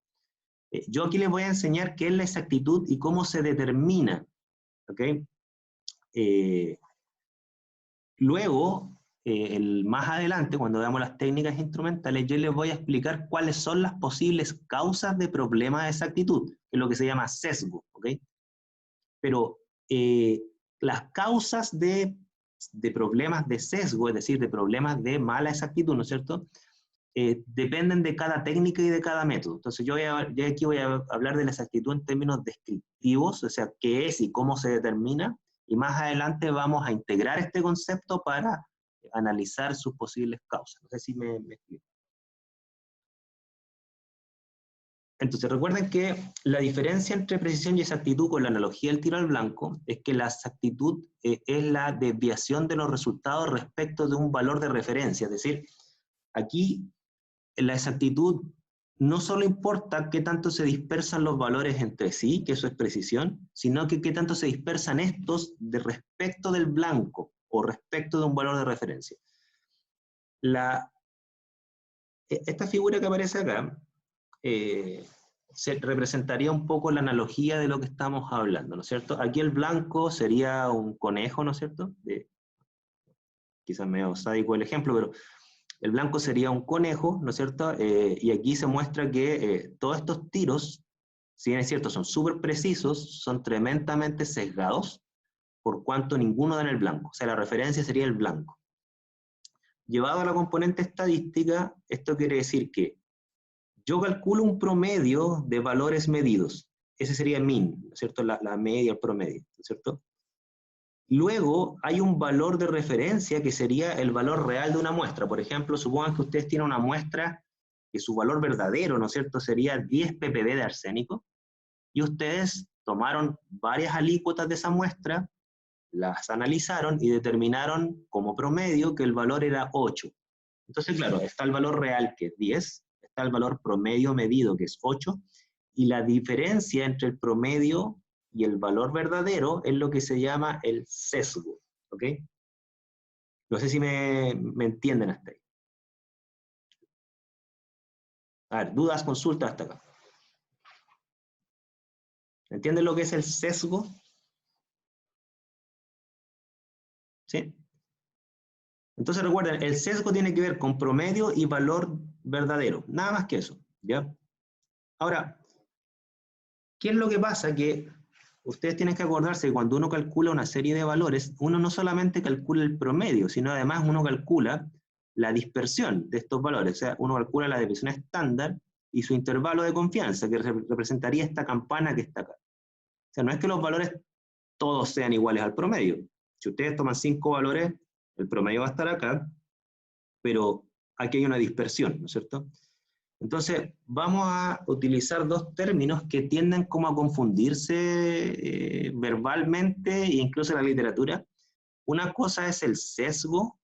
Yo aquí les voy a enseñar qué es la exactitud y cómo se determina. ¿Okay? Luego, más adelante, cuando veamos las técnicas instrumentales, yo les voy a explicar cuáles son las posibles causas de problemas de exactitud, que es lo que se llama sesgo, ¿ok? Pero las causas de problemas de sesgo, es decir, de problemas de mala exactitud, ¿no es cierto?, dependen de cada técnica y de cada método. Entonces yo aquí voy a hablar de la exactitud en términos descriptivos, o sea, qué es y cómo se determina, y más adelante vamos a integrar este concepto para analizar sus posibles causas. No sé si me explico. Entonces recuerden que la diferencia entre precisión y exactitud con la analogía del tiro al blanco es que la exactitud es la desviación de los resultados respecto de un valor de referencia, es decir, aquí la exactitud no solo importa qué tanto se dispersan los valores entre sí, que eso es precisión, sino que qué tanto se dispersan estos de respecto del blanco o respecto de un valor de referencia. Esta figura que aparece acá se representaría un poco la analogía de lo que estamos hablando, ¿no es cierto? Aquí el blanco sería un conejo, ¿no es cierto? Quizás medio sádico el ejemplo, pero el blanco sería un conejo, ¿no es cierto? Y aquí se muestra que todos estos tiros, si bien es cierto, son súper precisos, son tremendamente sesgados, por cuanto ninguno da en el blanco. O sea, la referencia sería el blanco. Llevado a la componente estadística, esto quiere decir que yo calculo un promedio de valores medidos. Ese sería min, ¿no es cierto? La media, el promedio, ¿no es cierto? Luego hay un valor de referencia que sería el valor real de una muestra. Por ejemplo, supongan que ustedes tienen una muestra que su valor verdadero, ¿no es cierto?, sería 10 ppb de arsénico, y ustedes tomaron varias alícuotas de esa muestra, las analizaron y determinaron como promedio que el valor era 8. Entonces, claro, está el valor real que es 10, está el valor promedio medido que es 8, y la diferencia entre el promedio y el valor verdadero es lo que se llama el sesgo, ¿ok? No sé si me entienden hasta ahí. A ver, dudas, consultas hasta acá. ¿Entienden lo que es el sesgo? ¿Sí? Entonces recuerden, el sesgo tiene que ver con promedio y valor verdadero, nada más que eso, ¿ya? Ahora, ¿qué es lo que pasa? Que ustedes tienen que acordarse que cuando uno calcula una serie de valores, uno no solamente calcula el promedio, sino además uno calcula la dispersión de estos valores. O sea, uno calcula la desviación estándar y su intervalo de confianza, que representaría esta campana que está acá. O sea, no es que los valores todos sean iguales al promedio. Si ustedes toman 5 valores, el promedio va a estar acá, pero aquí hay una dispersión, ¿no es cierto? Entonces, vamos a utilizar dos términos que tienden como a confundirse verbalmente e incluso en la literatura. Una cosa es el sesgo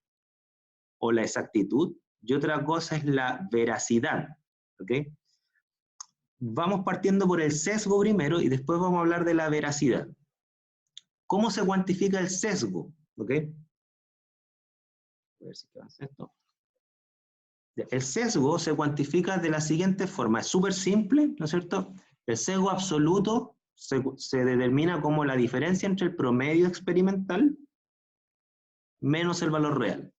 o la exactitud y otra cosa es la veracidad, ¿ok? Vamos partiendo por el sesgo primero y después vamos a hablar de la veracidad. ¿Cómo se cuantifica el sesgo? ¿Ok? A ver si avanza esto. El sesgo se cuantifica de la siguiente forma, es súper simple, ¿no es cierto? El sesgo absoluto se determina como la diferencia entre el promedio experimental menos el valor real,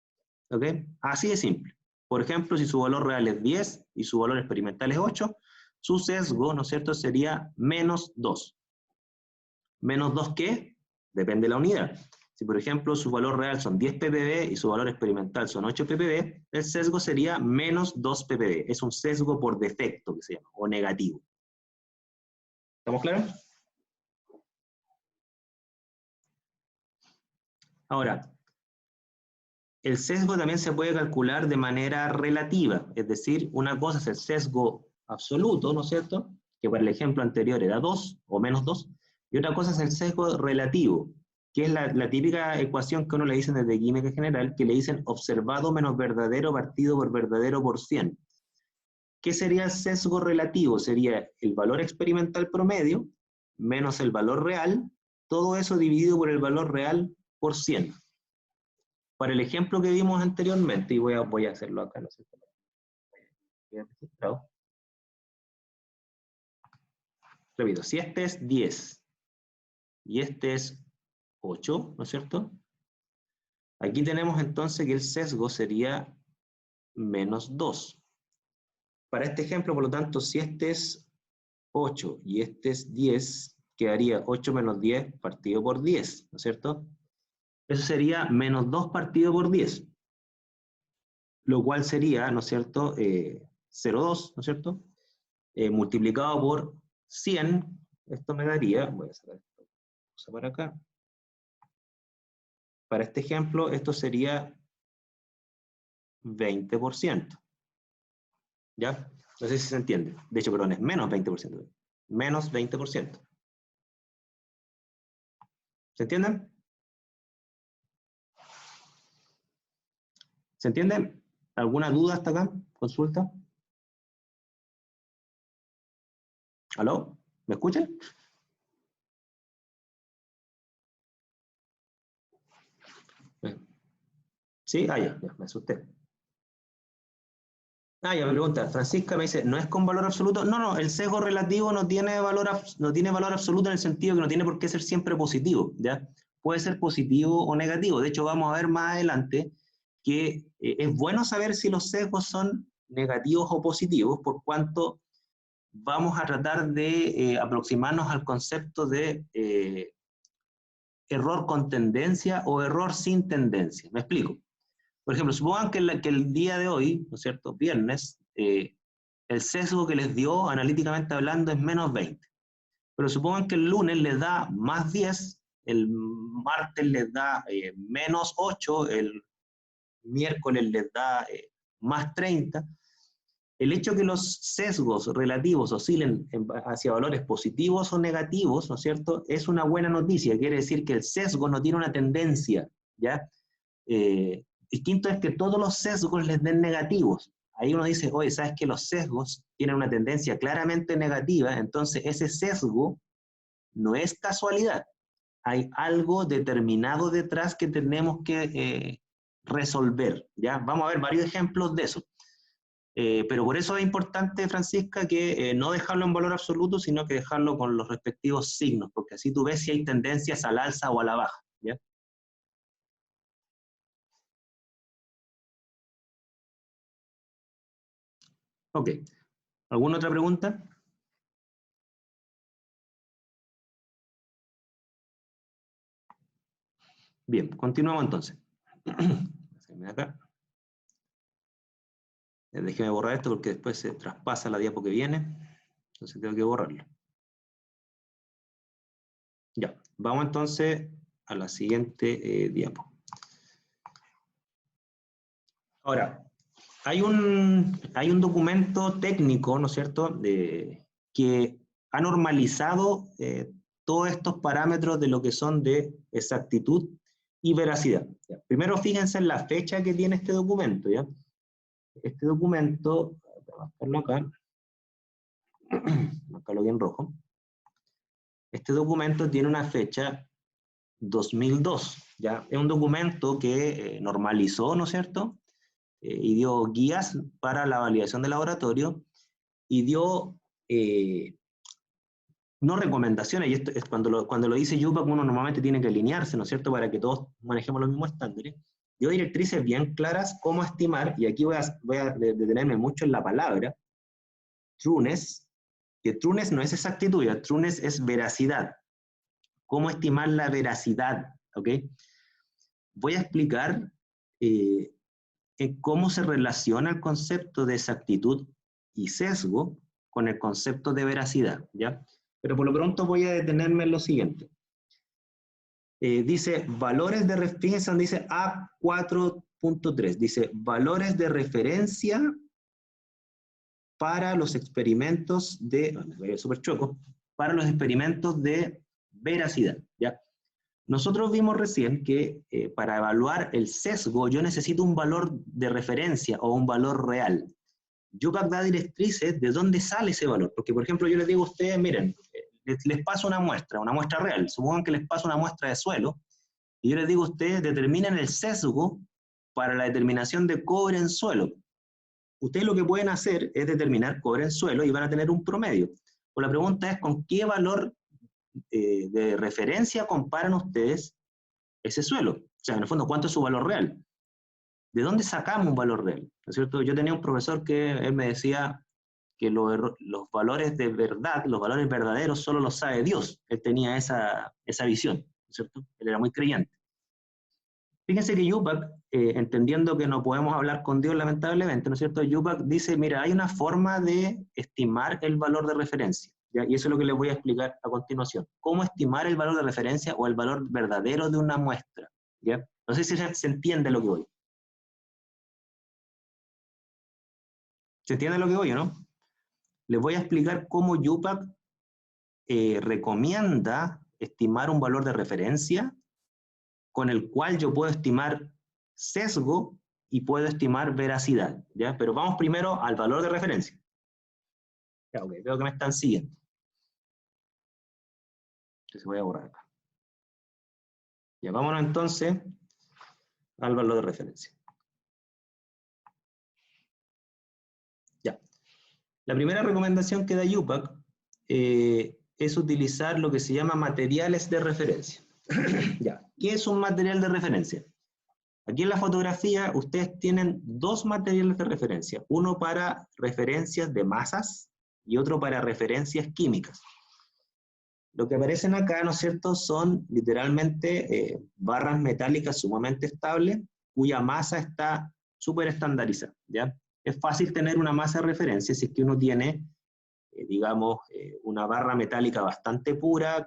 ¿ok? Así de simple. Por ejemplo, si su valor real es 10 y su valor experimental es 8, su sesgo, ¿no es cierto?, sería menos 2. ¿Menos 2 qué? Depende de la unidad. Si, por ejemplo, su valor real son 10 ppb y su valor experimental son 8 ppb, el sesgo sería menos 2 ppb. Es un sesgo por defecto, que se llama, o negativo. ¿Estamos claros? Ahora, el sesgo también se puede calcular de manera relativa, es decir, una cosa es el sesgo absoluto, ¿no es cierto?, que para el ejemplo anterior era 2 o menos 2, y otra cosa es el sesgo relativo, que es la típica ecuación que uno le dicen desde química general, que le dicen observado menos verdadero partido por verdadero por 100. ¿Qué sería el sesgo relativo? Sería el valor experimental promedio menos el valor real, todo eso dividido por el valor real por 100. Para el ejemplo que vimos anteriormente, y voy a hacerlo acá, no sé cómo queda registrado. Repito, si este es 10 y este es 8, ¿no es cierto? Aquí tenemos entonces que el sesgo sería menos 2. Para este ejemplo, por lo tanto, si este es 8 y este es 10, quedaría 8 menos 10 partido por 10, ¿no es cierto? Eso sería menos 2 partido por 10, lo cual sería, ¿no es cierto?, 0,2, ¿no es cierto? Multiplicado por 100, esto me daría, voy a sacar esto para acá. Para este ejemplo, esto sería 20%. ¿Ya? No sé si se entiende. De hecho, perdón, es menos 20%. Menos 20%. ¿Se entienden? ¿Se entienden? ¿Alguna duda hasta acá? ¿Consulta? ¿Aló? ¿Me escuchan? ¿Sí? Ya, me asusté. Ya me pregunta, Francisca me dice, ¿no es con valor absoluto? No, el sesgo relativo no tiene valor absoluto en el sentido que no tiene por qué ser siempre positivo, ¿ya? Puede ser positivo o negativo. De hecho, vamos a ver más adelante que es bueno saber si los sesgos son negativos o positivos, por cuanto vamos a tratar de aproximarnos al concepto de error con tendencia o error sin tendencia. ¿Me explico? Por ejemplo, supongan que el día de hoy, ¿no es cierto?, viernes, el sesgo que les dio, analíticamente hablando, es menos 20. Pero supongan que el lunes les da más 10 el martes les da menos 8, el miércoles les da más 30. El hecho que los sesgos relativos oscilen hacia valores positivos o negativos, ¿no es cierto?, es una buena noticia. Quiere decir que el sesgo no tiene una tendencia, ¿ya? Distinto es que todos los sesgos les den negativos. Ahí uno dice, oye, ¿sabes que los sesgos tienen una tendencia claramente negativa? Entonces ese sesgo no es casualidad. Hay algo determinado detrás que tenemos que resolver, ¿ya? Vamos a ver varios ejemplos de eso. Pero por eso es importante, Francisca, que no dejarlo en valor absoluto, sino que dejarlo con los respectivos signos, porque así tú ves si hay tendencias al alza o a la baja, ¿ya? Ok. ¿Alguna otra pregunta? Bien, continuamos entonces. Acá. Déjeme borrar esto porque después se traspasa la diapo que viene. Entonces tengo que borrarlo. Ya, vamos entonces a la siguiente diapo. Ahora, hay un documento técnico, ¿no es cierto?, que ha normalizado todos estos parámetros de lo que son de exactitud y veracidad. ¿Ya? Primero fíjense en la fecha que tiene este documento, ¿ya? Este documento, voy a marcarlo acá, marcarlo bien rojo. Este documento tiene una fecha 2002, ¿ya? Es un documento que normalizó, ¿no es cierto?, y dio guías para la validación de laboratorio y dio no recomendaciones, y esto es cuando lo dice UPAC uno normalmente tiene que alinearse, ¿no es cierto?, para que todos manejemos los mismos estándares. Dio directrices bien claras cómo estimar, y aquí voy a detenerme mucho en la palabra, trueness, que trueness no es exactitud, ya, trueness es veracidad. ¿Cómo estimar la veracidad? ¿Ok? Voy a explicar cómo se relaciona el concepto de exactitud y sesgo con el concepto de veracidad, ¿ya? Pero por lo pronto voy a detenerme en lo siguiente. Dice valores de referencia, dice A4.3, dice valores de referencia para los experimentos de, súper choco, para los experimentos de veracidad, ¿ya? Nosotros vimos recién que para evaluar el sesgo yo necesito un valor de referencia o un valor real. UPAC da directrices de dónde sale ese valor, porque por ejemplo yo les digo a ustedes, miren, les paso una muestra real, supongan que les paso una muestra de suelo, y yo les digo a ustedes, determinen el sesgo para la determinación de cobre en suelo. Ustedes lo que pueden hacer es determinar cobre en suelo y van a tener un promedio. Pues la pregunta es, ¿con qué valor de referencia comparan ustedes ese suelo? O sea, en el fondo, ¿cuánto es su valor real? ¿De dónde sacamos un valor real? ¿No es cierto? Yo tenía un profesor que él me decía que los valores de verdad, los valores verdaderos, solo los sabe Dios. Él tenía esa visión, ¿no es cierto? Él era muy creyente. Fíjense que UPAC, entendiendo que no podemos hablar con Dios lamentablemente, ¿no es cierto? UPAC dice, mira, hay una forma de estimar el valor de referencia, ¿ya? Y eso es lo que les voy a explicar a continuación. ¿Cómo estimar el valor de referencia o el valor verdadero de una muestra? ¿Ya? No sé si se entiende lo que voy. ¿Se entiende lo que voy o no? Les voy a explicar cómo UPAC recomienda estimar un valor de referencia con el cual yo puedo estimar sesgo y puedo estimar veracidad, ¿ya? Pero vamos primero al valor de referencia. Ya, okay, veo que me están siguiendo. Entonces voy a borrar acá. Ya, vámonos entonces al valor de referencia. Ya. La primera recomendación que da UPAC es utilizar lo que se llama materiales de referencia. Ya. ¿Qué es un material de referencia? Aquí en la fotografía ustedes tienen dos materiales de referencia, uno para referencias de masas y otro para referencias químicas. Lo que aparecen acá, ¿no es cierto?, son literalmente barras metálicas sumamente estables, cuya masa está súper estandarizada, ¿ya? Es fácil tener una masa de referencia si es que uno tiene digamos, una barra metálica bastante pura,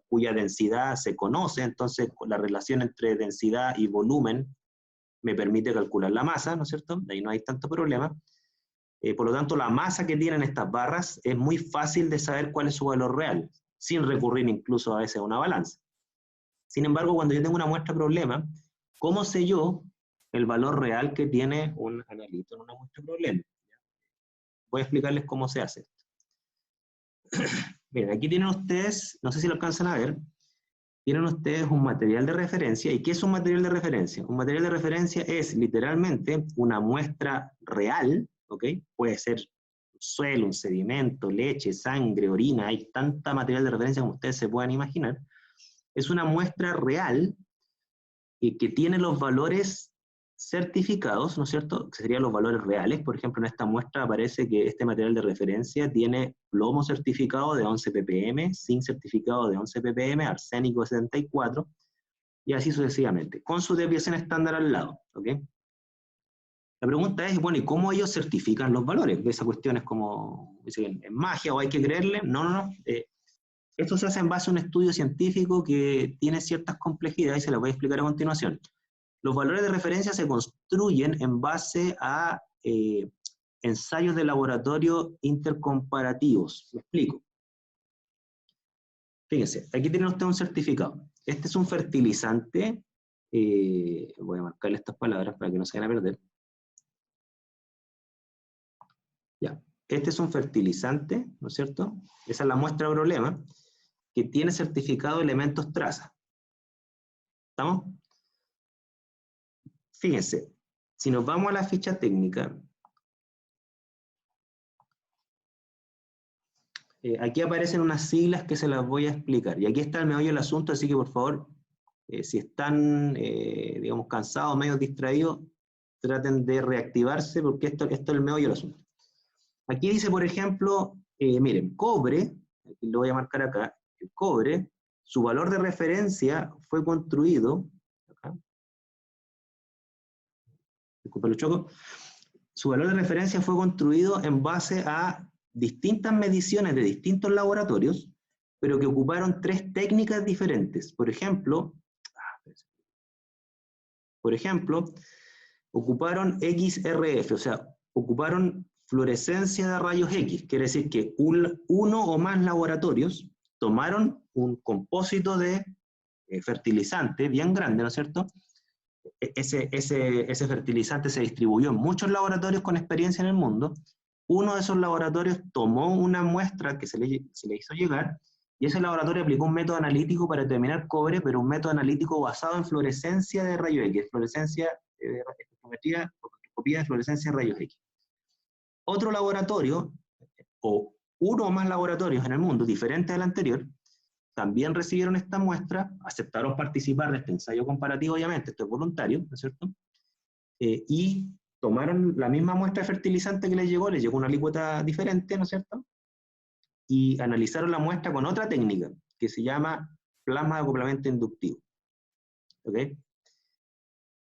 cuya densidad se conoce, entonces la relación entre densidad y volumen me permite calcular la masa, ¿no es cierto? De ahí no hay tanto problema. Por lo tanto, la masa que tienen estas barras es muy fácil de saber cuál es su valor real, sin recurrir incluso a veces a una balanza. Sin embargo, cuando yo tengo una muestra problema, ¿cómo sé yo el valor real que tiene un analito en una muestra problema? Voy a explicarles cómo se hace. Miren, aquí tienen ustedes, no sé si lo alcanzan a ver, tienen ustedes un material de referencia. ¿Y qué es un material de referencia? Un material de referencia es literalmente una muestra real, ¿ok? Puede ser suelo, un sedimento, leche, sangre, orina, hay tanta material de referencia como ustedes se puedan imaginar. Es una muestra real que tiene los valores certificados, ¿no es cierto? Que serían los valores reales. Por ejemplo, en esta muestra aparece que este material de referencia tiene plomo certificado de 11 ppm, zinc certificado de 11 ppm, arsénico de 74, y así sucesivamente, con su desviación estándar al lado, ¿ok? La pregunta es, bueno, ¿y cómo ellos certifican los valores? Esa cuestión es como, dicen, ¿es magia o hay que creerle? No, no, no. Esto se hace en base a un estudio científico que tiene ciertas complejidades y se las voy a explicar a continuación. Los valores de referencia se construyen en base a ensayos de laboratorio intercomparativos. ¿Me explico? Fíjense, aquí tienen ustedes un certificado. Este es un fertilizante, voy a marcarle estas palabras para que no se vayan a perder. Ya, este es un fertilizante, ¿no es cierto? Esa es la muestra de problema, que tiene certificado elementos traza. ¿Estamos? Fíjense, si nos vamos a la ficha técnica, aquí aparecen unas siglas que se las voy a explicar. Y aquí está el meollo del asunto, así que por favor, si están, digamos, cansados, medio distraídos, traten de reactivarse porque esto es el meollo del asunto. Aquí dice, por ejemplo, miren, cobre, aquí lo voy a marcar acá, el cobre, su valor de referencia fue construido, acá, disculpa lo choco, su valor de referencia fue construido en base a distintas mediciones de distintos laboratorios, pero que ocuparon 3 técnicas diferentes. Por ejemplo, ocuparon XRF, o sea, ocuparon fluorescencia de rayos X, quiere decir que uno o más laboratorios tomaron un compósito de fertilizante bien grande, ¿no es cierto? Ese fertilizante se distribuyó en muchos laboratorios con experiencia en el mundo. Uno de esos laboratorios tomó una muestra que se le hizo llegar, y ese laboratorio aplicó un método analítico para determinar cobre, pero un método analítico basado en fluorescencia de rayos X, fluorescencia, espectroscopía de fluorescencia de rayos X. Otro laboratorio, o uno o más laboratorios en el mundo, diferentes al anterior, también recibieron esta muestra, aceptaron participar de este ensayo comparativo, obviamente, esto es voluntario, ¿no es cierto? Y tomaron la misma muestra de fertilizante que les llegó una alícuota diferente, ¿no es cierto? Y analizaron la muestra con otra técnica, que se llama plasma de acoplamiento inductivo. ¿Ok?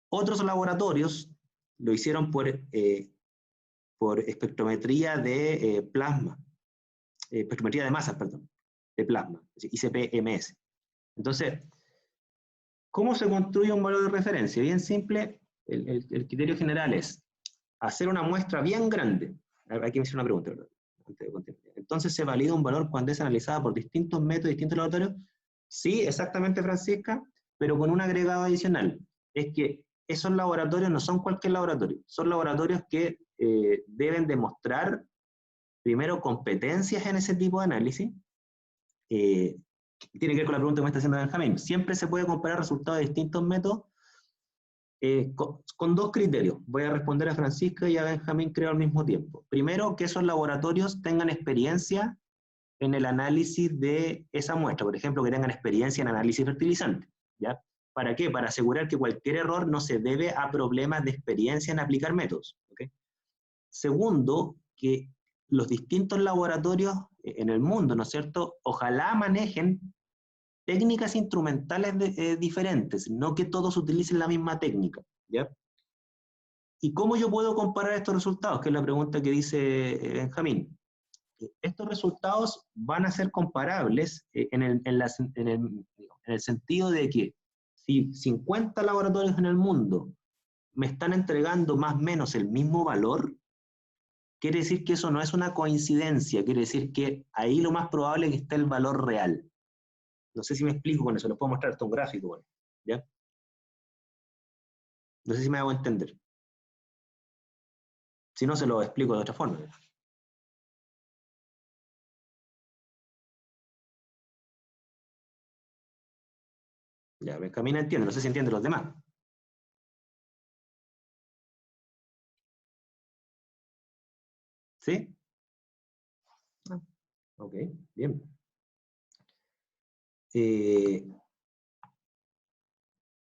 Otros laboratorios lo hicieron por espectrometría de plasma, espectrometría de masas, perdón, de plasma, ICP-MS. Entonces, ¿cómo se construye un valor de referencia? Bien simple, el criterio general es hacer una muestra bien grande. Aquí me hice una pregunta, ¿verdad? Antes de continuar. Entonces, ¿se valida un valor cuando es analizada por distintos métodos, distintos laboratorios? Sí, exactamente, Francisca, pero con un agregado adicional. Es que esos laboratorios no son cualquier laboratorio, son laboratorios que deben demostrar, primero, competencias en ese tipo de análisis. Tiene que ver con la pregunta que me está haciendo Benjamín. Siempre se puede comparar resultados de distintos métodos con 2 criterios. Voy a responder a Francisca y a Benjamín, creo, al mismo tiempo. Primero, que esos laboratorios tengan experiencia en el análisis de esa muestra. Por ejemplo, que tengan experiencia en análisis fertilizante. ¿Ya? ¿Para qué? Para asegurar que cualquier error no se debe a problemas de experiencia en aplicar métodos. ¿Okay? Segundo, que los distintos laboratorios en el mundo, ¿no es cierto?, ojalá manejen técnicas instrumentales diferentes, no que todos utilicen la misma técnica, ¿ya? ¿Y cómo yo puedo comparar estos resultados? Que es la pregunta que dice Benjamín. estos resultados van a ser comparables en el sentido de que si 50 laboratorios en el mundo me están entregando más o menos el mismo valor, quiere decir que eso no es una coincidencia, quiere decir que ahí lo más probable es que esté el valor real. No sé si me explico con eso, lo puedo mostrar hasta un gráfico, bueno, ¿ya? No sé si me hago entender. Si no, se lo explico de otra forma. Ya, Benjamín entiende, no sé si entiende los demás. ¿Sí? Ah, ok, bien.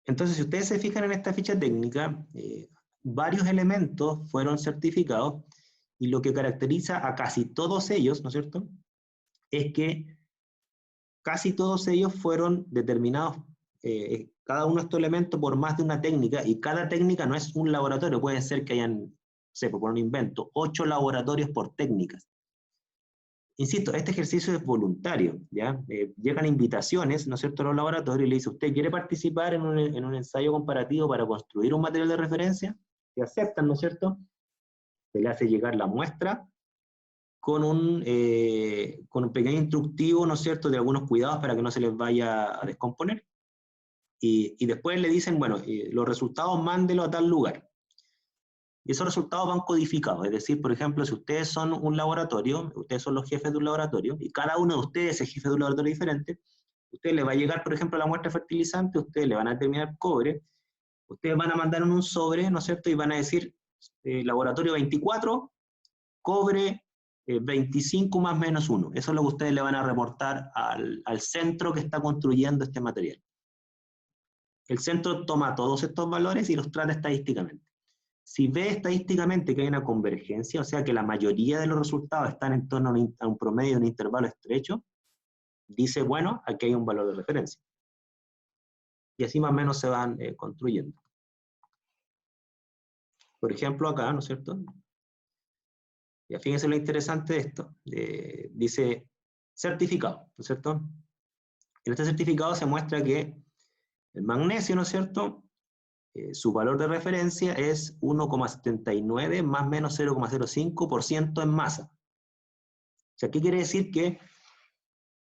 Entonces, si ustedes se fijan en esta ficha técnica, varios elementos fueron certificados y lo que caracteriza a casi todos ellos, ¿no es cierto?, es que casi todos ellos fueron determinados, cada uno de estos elementos por más de una técnica, y cada técnica no es un laboratorio, puede ser que hayan, no sé, por un invento, 8 laboratorios por técnicas. Insisto, este ejercicio es voluntario, ¿ya? Llegan invitaciones, ¿no es cierto?, a los laboratorios y le dice, ¿usted quiere participar en un ensayo comparativo para construir un material de referencia? Se aceptan, ¿no es cierto? Se le hace llegar la muestra con con un pequeño instructivo, ¿no es cierto?, de algunos cuidados para que no se les vaya a descomponer. Y después le dicen, bueno, los resultados mándelo a tal lugar. Y esos resultados van codificados, es decir, por ejemplo, si ustedes son un laboratorio, ustedes son los jefes de un laboratorio, y cada uno de ustedes es jefe de un laboratorio diferente, ustedes les va a llegar, por ejemplo, la muestra de fertilizante, ustedes le van a determinar cobre, ustedes van a mandar un sobre, ¿no es cierto?, y van a decir, laboratorio 24, cobre 25 más menos 1. Eso es lo que ustedes le van a reportar al centro que está construyendo este material. El centro toma todos estos valores y los trata estadísticamente. Si ve estadísticamente que hay una convergencia, o sea que la mayoría de los resultados están en torno a un promedio de un intervalo estrecho, dice, bueno, aquí hay un valor de referencia. Y así más o menos se van construyendo. Por ejemplo, acá, ¿no es cierto? Y fíjense lo interesante de esto. Dice certificado, ¿no es cierto? En este certificado se muestra que el magnesio, ¿no es cierto?, su valor de referencia es 1,79 más menos 0,05% en masa. O sea, ¿qué quiere decir? Que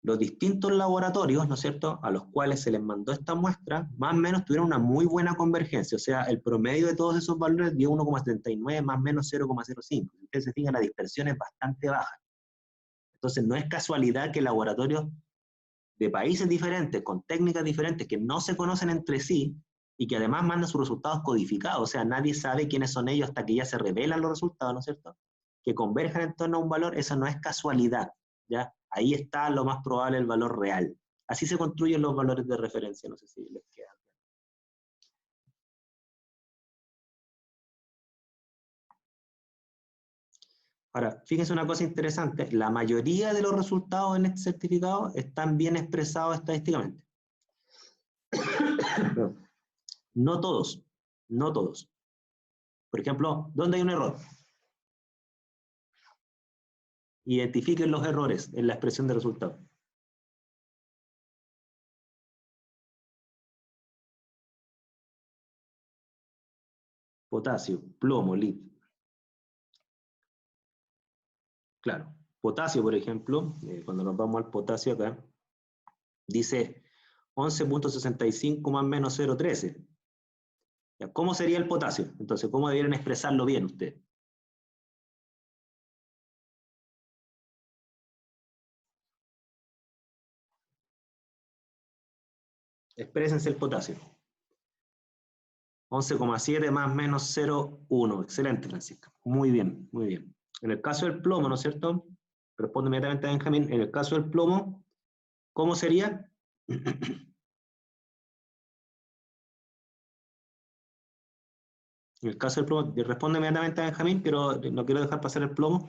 los distintos laboratorios, ¿no es cierto?, a los cuales se les mandó esta muestra, más o menos tuvieron una muy buena convergencia. O sea, el promedio de todos esos valores dio 1,79 más menos 0,05. Si ustedes se fijan, la dispersión es bastante baja. Entonces, no es casualidad que laboratorios de países diferentes, con técnicas diferentes, que no se conocen entre sí, y que además mandan sus resultados codificados, o sea, nadie sabe quiénes son ellos hasta que ya se revelan los resultados, ¿no es cierto?, que converjan en torno a un valor, eso no es casualidad, ¿ya? Ahí está lo más probable el valor real. Así se construyen los valores de referencia, no sé si les queda. Ahora, fíjense una cosa interesante, la mayoría de los resultados en este certificado están bien expresados estadísticamente. No todos, no todos. Por ejemplo, ¿dónde hay un error? Identifiquen los errores en la expresión de resultados. Potasio, plomo, lead. Claro, potasio, por ejemplo, cuando nos vamos al potasio acá, dice 11,65 más menos 0,13. ¿Cómo sería el potasio? Entonces, ¿cómo debieran expresarlo bien ustedes? Exprésense el potasio. 11,7 más menos 0,1. Excelente, Francisca. Muy bien, muy bien. En el caso del plomo, ¿no es cierto? Responde inmediatamente a Benjamín. En el caso del plomo, ¿cómo sería? En el caso del plomo, responde inmediatamente a Benjamín, pero no quiero dejar pasar el plomo.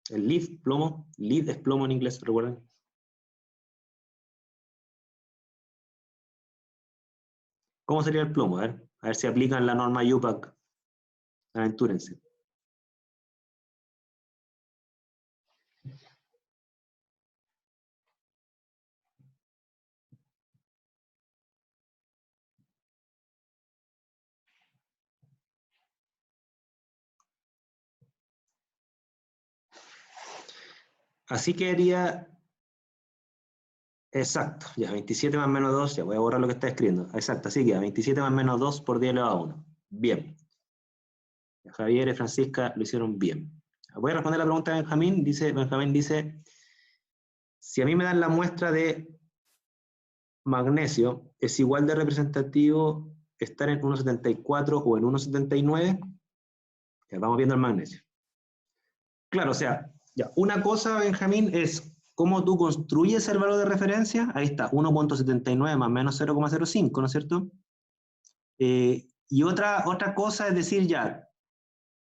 El lead, plomo. Lead es plomo en inglés, recuerden. ¿Cómo sería el plomo? A ver si aplican la norma UPAC. Aventúrense. Así quedaría, exacto, ya 27 más menos 2, ya voy a borrar lo que está escribiendo. Exacto, así queda 27 más menos 2 por 10 elevado a 1. Bien. Javier y Francisca lo hicieron bien. Voy a responder la pregunta de Benjamín. Benjamín dice, si a mí me dan la muestra de magnesio, ¿es igual de representativo estar en 1,74 o en 1,79? Vamos viendo el magnesio. Claro, o sea, ya, una cosa, Benjamín, es cómo tú construyes el valor de referencia. Ahí está, 1,79 más menos 0,05, ¿no es cierto? Y otra cosa es decir, ya,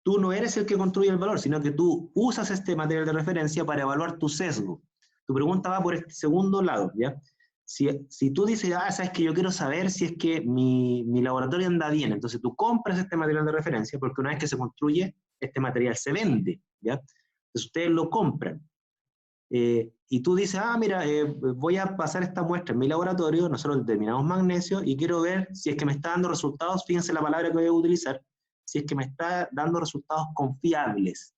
tú no eres el que construye el valor, sino que tú usas este material de referencia para evaluar tu sesgo. Tu pregunta va por este segundo lado, ¿ya? Si tú dices, sabes que yo quiero saber si es que mi laboratorio anda bien, entonces tú compras este material de referencia, porque una vez que se construye, este material se vende, ¿ya? Entonces ustedes lo compran. Y tú dices, mira, voy a pasar esta muestra en mi laboratorio, nosotros determinamos magnesio y quiero ver si es que me está dando resultados, fíjense la palabra que voy a utilizar, si es que me está dando resultados confiables.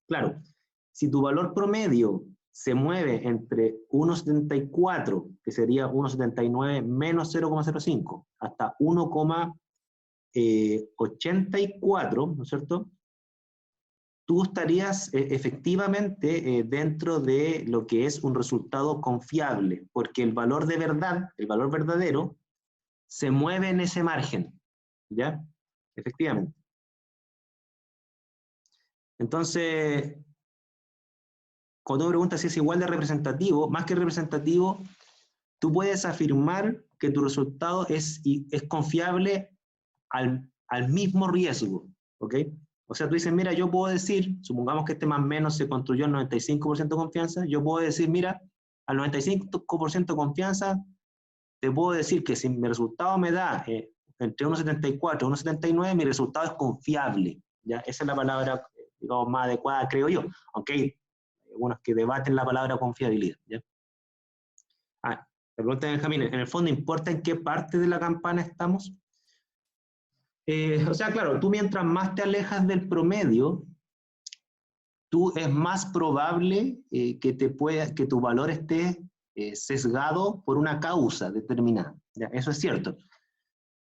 Claro, si tu valor promedio se mueve entre 1,74, que sería 1,79 menos 0,05, hasta 1,84, ¿no es cierto? Tú estarías efectivamente dentro de lo que es un resultado confiable, porque el valor de verdad, el valor verdadero, se mueve en ese margen, ¿ya? Efectivamente. Entonces, cuando tú me preguntas si es igual de representativo, más que representativo, tú puedes afirmar que tu resultado es confiable al mismo riesgo, ¿ok? O sea, tú dices, mira, yo puedo decir, supongamos que este más o menos se construyó al 95% de confianza, yo puedo decir, mira, al 95% de confianza, te puedo decir que si mi resultado me da entre 1,74 y 1,79, mi resultado es confiable, ¿ya? Esa es la palabra, digamos, más adecuada, creo yo, aunque hay algunos que debaten la palabra confiabilidad, ¿ya? La pregunta de Benjamín, en el fondo, ¿importa en qué parte de la campana estamos? O sea, claro, tú mientras más te alejas del promedio, tú es más probable que tu valor esté sesgado por una causa determinada. ¿Ya? Eso es cierto.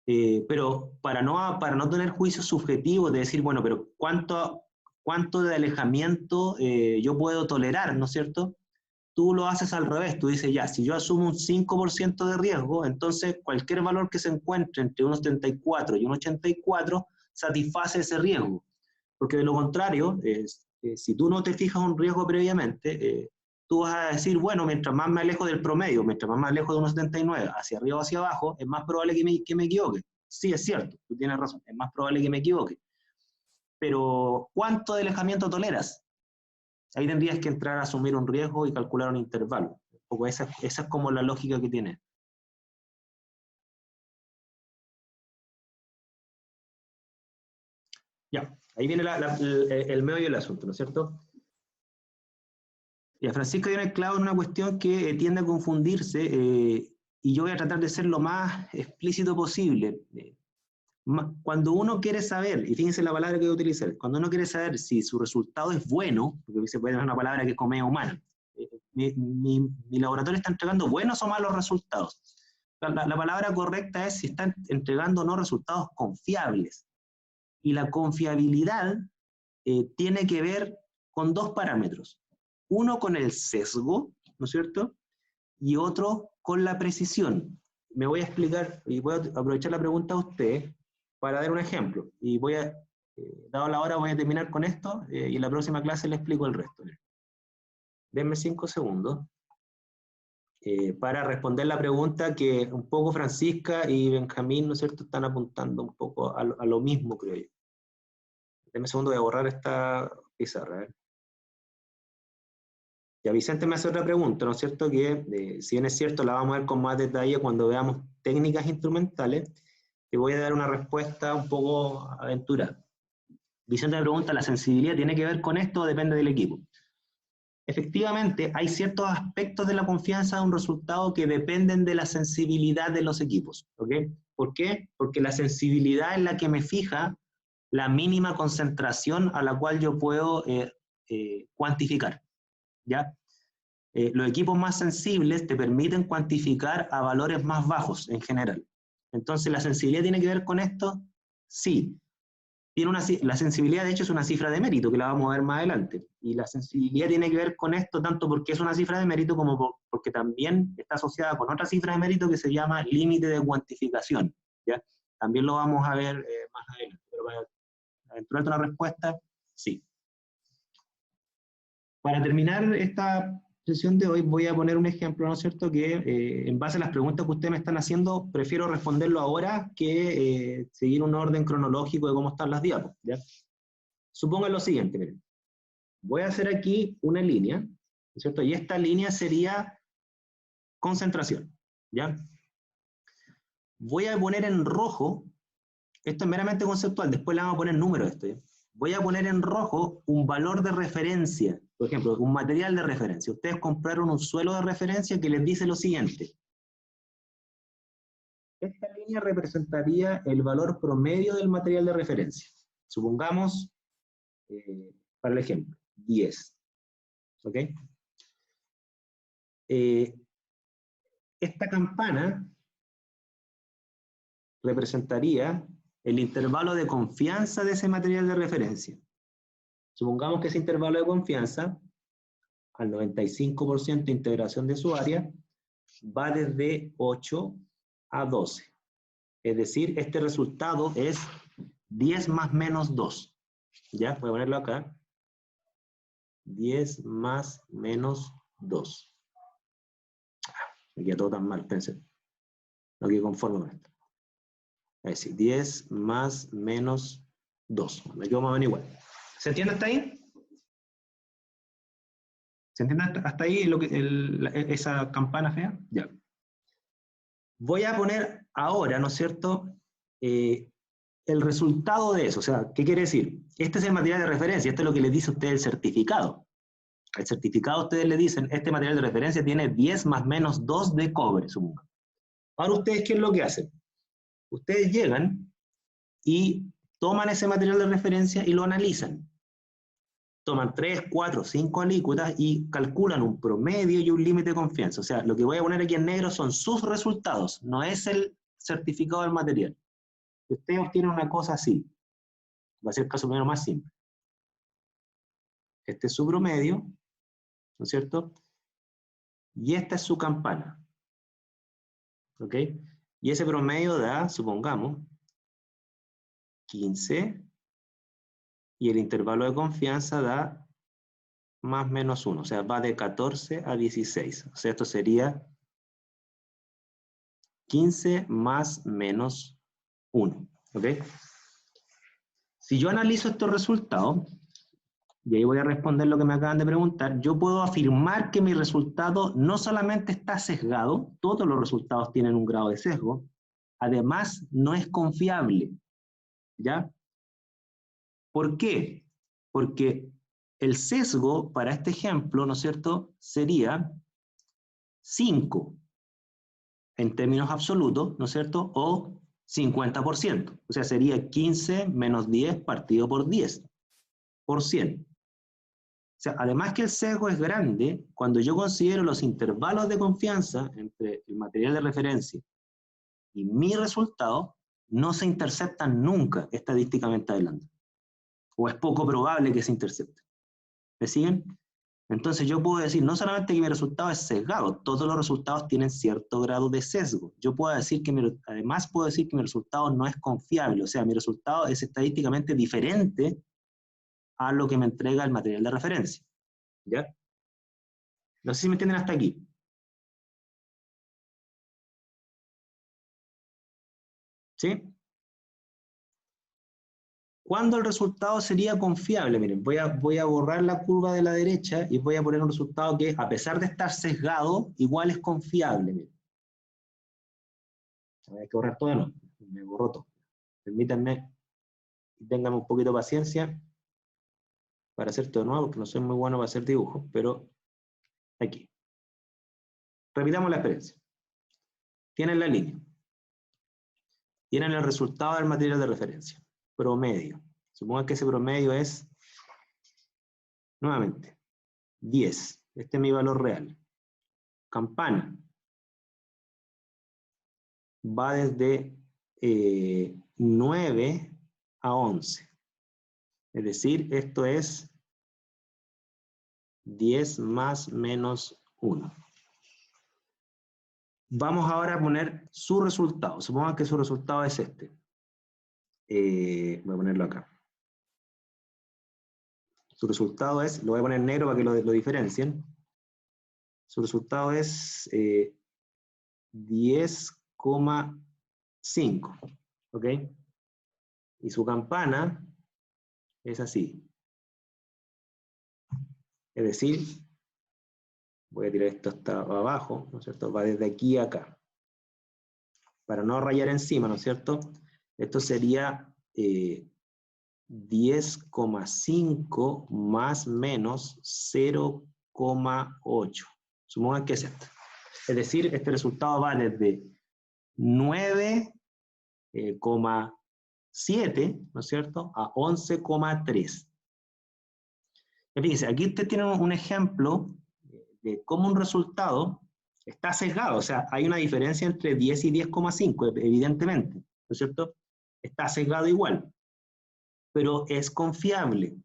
Pero para no tener juicios subjetivos de decir, bueno, pero ¿cuánto de alejamiento yo puedo tolerar, ¿no es cierto? Tú lo haces al revés, tú dices, ya, si yo asumo un 5% de riesgo, entonces cualquier valor que se encuentre entre 1,74 y 1,84 satisface ese riesgo. Porque de lo contrario, si tú no te fijas un riesgo previamente, tú vas a decir, bueno, mientras más me alejo del promedio, mientras más me alejo de 1,79, hacia arriba o hacia abajo, es más probable que me equivoque. Sí, es cierto, tú tienes razón, es más probable que me equivoque. Pero, ¿cuánto de alejamiento toleras? Ahí tendrías que entrar a asumir un riesgo y calcular un intervalo. Esa es como la lógica que tiene. Ya, ahí viene el medio del asunto, ¿no es cierto? Ya, Francisco viene clavo en una cuestión que tiende a confundirse y yo voy a tratar de ser lo más explícito posible. Cuando uno quiere saber, y fíjense la palabra que voy a utilizar, cuando uno quiere saber si su resultado es bueno, porque se puede dar una palabra que es comida humana, mi laboratorio está entregando buenos o malos resultados. La palabra correcta es si están entregando o no resultados confiables. Y la confiabilidad tiene que ver con dos parámetros. Uno con el sesgo, ¿no es cierto? Y otro con la precisión. Me voy a explicar y voy a aprovechar la pregunta a usted para dar un ejemplo. Y dado la hora, voy a terminar con esto y en la próxima clase le explico el resto. Denme 5 segundos para responder la pregunta que un poco Francisca y Benjamín, ¿no es cierto?, están apuntando un poco a lo mismo, creo yo. Denme un segundo, voy a borrar esta pizarra. Ya Vicente me hace otra pregunta, ¿no es cierto?, que si bien es cierto, la vamos a ver con más detalle cuando veamos técnicas instrumentales, te voy a dar una respuesta un poco aventurada. Vicente me pregunta, ¿la sensibilidad tiene que ver con esto o depende del equipo? Efectivamente, hay ciertos aspectos de la confianza de un resultado que dependen de la sensibilidad de los equipos. ¿Ok? ¿Por qué? Porque la sensibilidad es la que me fija la mínima concentración a la cual yo puedo cuantificar. ¿ya? Los equipos más sensibles te permiten cuantificar a valores más bajos en general. Entonces, ¿la sensibilidad tiene que ver con esto? Sí. La sensibilidad, de hecho, es una cifra de mérito, que la vamos a ver más adelante. Y la sensibilidad tiene que ver con esto tanto porque es una cifra de mérito como porque también está asociada con otra cifra de mérito que se llama límite de cuantificación, ¿ya? También lo vamos a ver más adelante. Pero para aventurarte una respuesta, sí. Para terminar esta sesión de hoy voy a poner un ejemplo, ¿no es cierto?, que en base a las preguntas que ustedes me están haciendo, prefiero responderlo ahora que seguir un orden cronológico de cómo están las diapos, ¿ya? Supongan lo siguiente, miren. Voy a hacer aquí una línea, ¿no es cierto? Y esta línea sería concentración, ¿ya? Voy a poner en rojo, esto es meramente conceptual, después le vamos a poner número a esto, ¿ya? Voy a poner en rojo un valor de referencia, por ejemplo, un material de referencia. Ustedes compraron un suelo de referencia que les dice lo siguiente. Esta línea representaría el valor promedio del material de referencia. Supongamos, para el ejemplo, 10. ¿Ok? Esta campana representaría el intervalo de confianza de ese material de referencia. Supongamos que ese intervalo de confianza, al 95% de integración de su área, va desde 8 a 12. Es decir, este resultado es 10 más menos 2. ¿Ya? Voy a ponerlo acá. 10 más menos 2. Me queda todo tan mal, pensé. No quedé conforme con esto. Es decir, 10 más menos 2. Me quedo más o menos igual. ¿Se entiende hasta ahí? ¿Se entiende hasta ahí esa campana fea? Ya. Voy a poner ahora, ¿no es cierto?, el resultado de eso. O sea, ¿qué quiere decir? Este es el material de referencia, este es lo que les dice a ustedes el certificado. El certificado ustedes le dicen, este material de referencia tiene 10 más menos 2 de cobre, supongo. Ahora ustedes, ¿qué es lo que hacen? Ustedes llegan y toman ese material de referencia y lo analizan. Toman 3, 4, 5 alícuotas y calculan un promedio y un límite de confianza. O sea, lo que voy a poner aquí en negro son sus resultados, no es el certificado del material. Ustedes obtienen una cosa así. Va a ser el caso menos más simple. Este es su promedio, ¿no es cierto? Y esta es su campana. ¿Ok? Y ese promedio da, supongamos, 15, y el intervalo de confianza da más menos 1, o sea, va de 14 a 16. O sea, esto sería 15 más menos 1. ¿Ok? Si yo analizo estos resultados, y ahí voy a responder lo que me acaban de preguntar, yo puedo afirmar que mi resultado no solamente está sesgado, todos los resultados tienen un grado de sesgo, además no es confiable. ¿Ya? ¿Por qué? Porque el sesgo para este ejemplo, ¿no es cierto?, sería 5 en términos absolutos, ¿no es cierto?, o 50%. O sea, sería 15 menos 10 partido por 10, por 100. O sea, además que el sesgo es grande, cuando yo considero los intervalos de confianza entre el material de referencia y mi resultado, no se interceptan nunca estadísticamente hablando. O es poco probable que se intercepte. ¿Me siguen? Entonces yo puedo decir, no solamente que mi resultado es sesgado, todos los resultados tienen cierto grado de sesgo. Yo puedo decir que además puedo decir que mi resultado no es confiable, o sea, mi resultado es estadísticamente diferente a lo que me entrega el material de referencia. ¿Ya? No sé si me entienden hasta aquí. ¿Sí? ¿Cuándo el resultado sería confiable? Miren, voy a borrar la curva de la derecha y voy a poner un resultado que, a pesar de estar sesgado, igual es confiable. Miren. Voy a que borrar todo, no. Me borró todo. Permítanme, ténganme un poquito de paciencia para hacer todo de nuevo, porque no soy muy bueno para hacer dibujos, pero aquí. Repitamos la experiencia. Tienen la línea. Tienen el resultado del material de referencia. Promedio. Supongan que ese promedio es, nuevamente, 10. Este es mi valor real. Campana. Va desde 9 a 11. Es decir, esto es 10 más menos 1. Vamos ahora a poner su resultado. Supongan que su resultado es este. Voy a ponerlo acá. Su resultado es, lo voy a poner en negro para que lo diferencien. Su resultado es 10,5. ¿Ok? Y su campana es así. Es decir, voy a tirar esto hasta abajo, ¿no es cierto? Va desde aquí a acá. Para no rayar encima, ¿no es cierto? Esto sería 10,5 más menos 0,8. Supongan que es esto. Es decir, este resultado va desde 9,7, ¿no es cierto?, a 11,3. Fíjense, aquí usted tiene un ejemplo de cómo un resultado está sesgado, o sea, hay una diferencia entre 10 y 10,5, evidentemente, ¿no es cierto? Está sesgado igual, pero es confiable.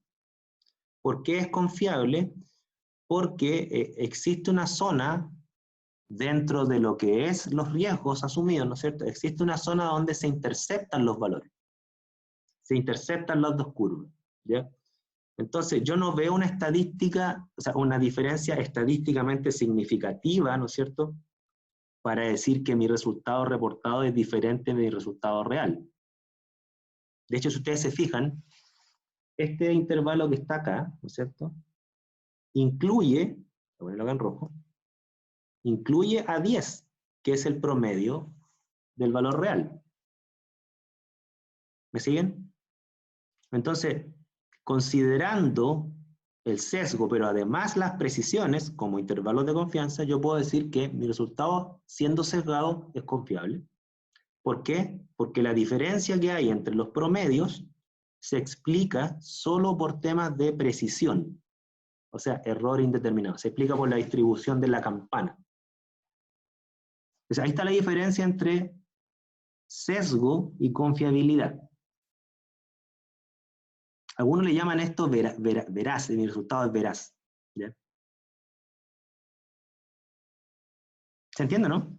¿Por qué es confiable? Porque existe una zona dentro de lo que es los riesgos asumidos, ¿no es cierto? Existe una zona donde se interceptan los valores, se interceptan las dos curvas, ¿ya? Entonces, yo no veo una estadística, o sea, una diferencia estadísticamente significativa, ¿no es cierto?, para decir que mi resultado reportado es diferente de mi resultado real. De hecho, si ustedes se fijan, este intervalo que está acá, ¿no es cierto?, incluye, voy a ponerlo acá en rojo, incluye a 10, que es el promedio del valor real. ¿Me siguen? Entonces, considerando el sesgo, pero además las precisiones como intervalos de confianza, yo puedo decir que mi resultado, siendo sesgado, es confiable. ¿Por qué? Porque la diferencia que hay entre los promedios se explica solo por temas de precisión, o sea, error indeterminado. Se explica por la distribución de la campana. Entonces, ahí está la diferencia entre sesgo y confiabilidad. Algunos le llaman esto veraz, mi resultado es veraz. ¿Ya? ¿Se entiende, no?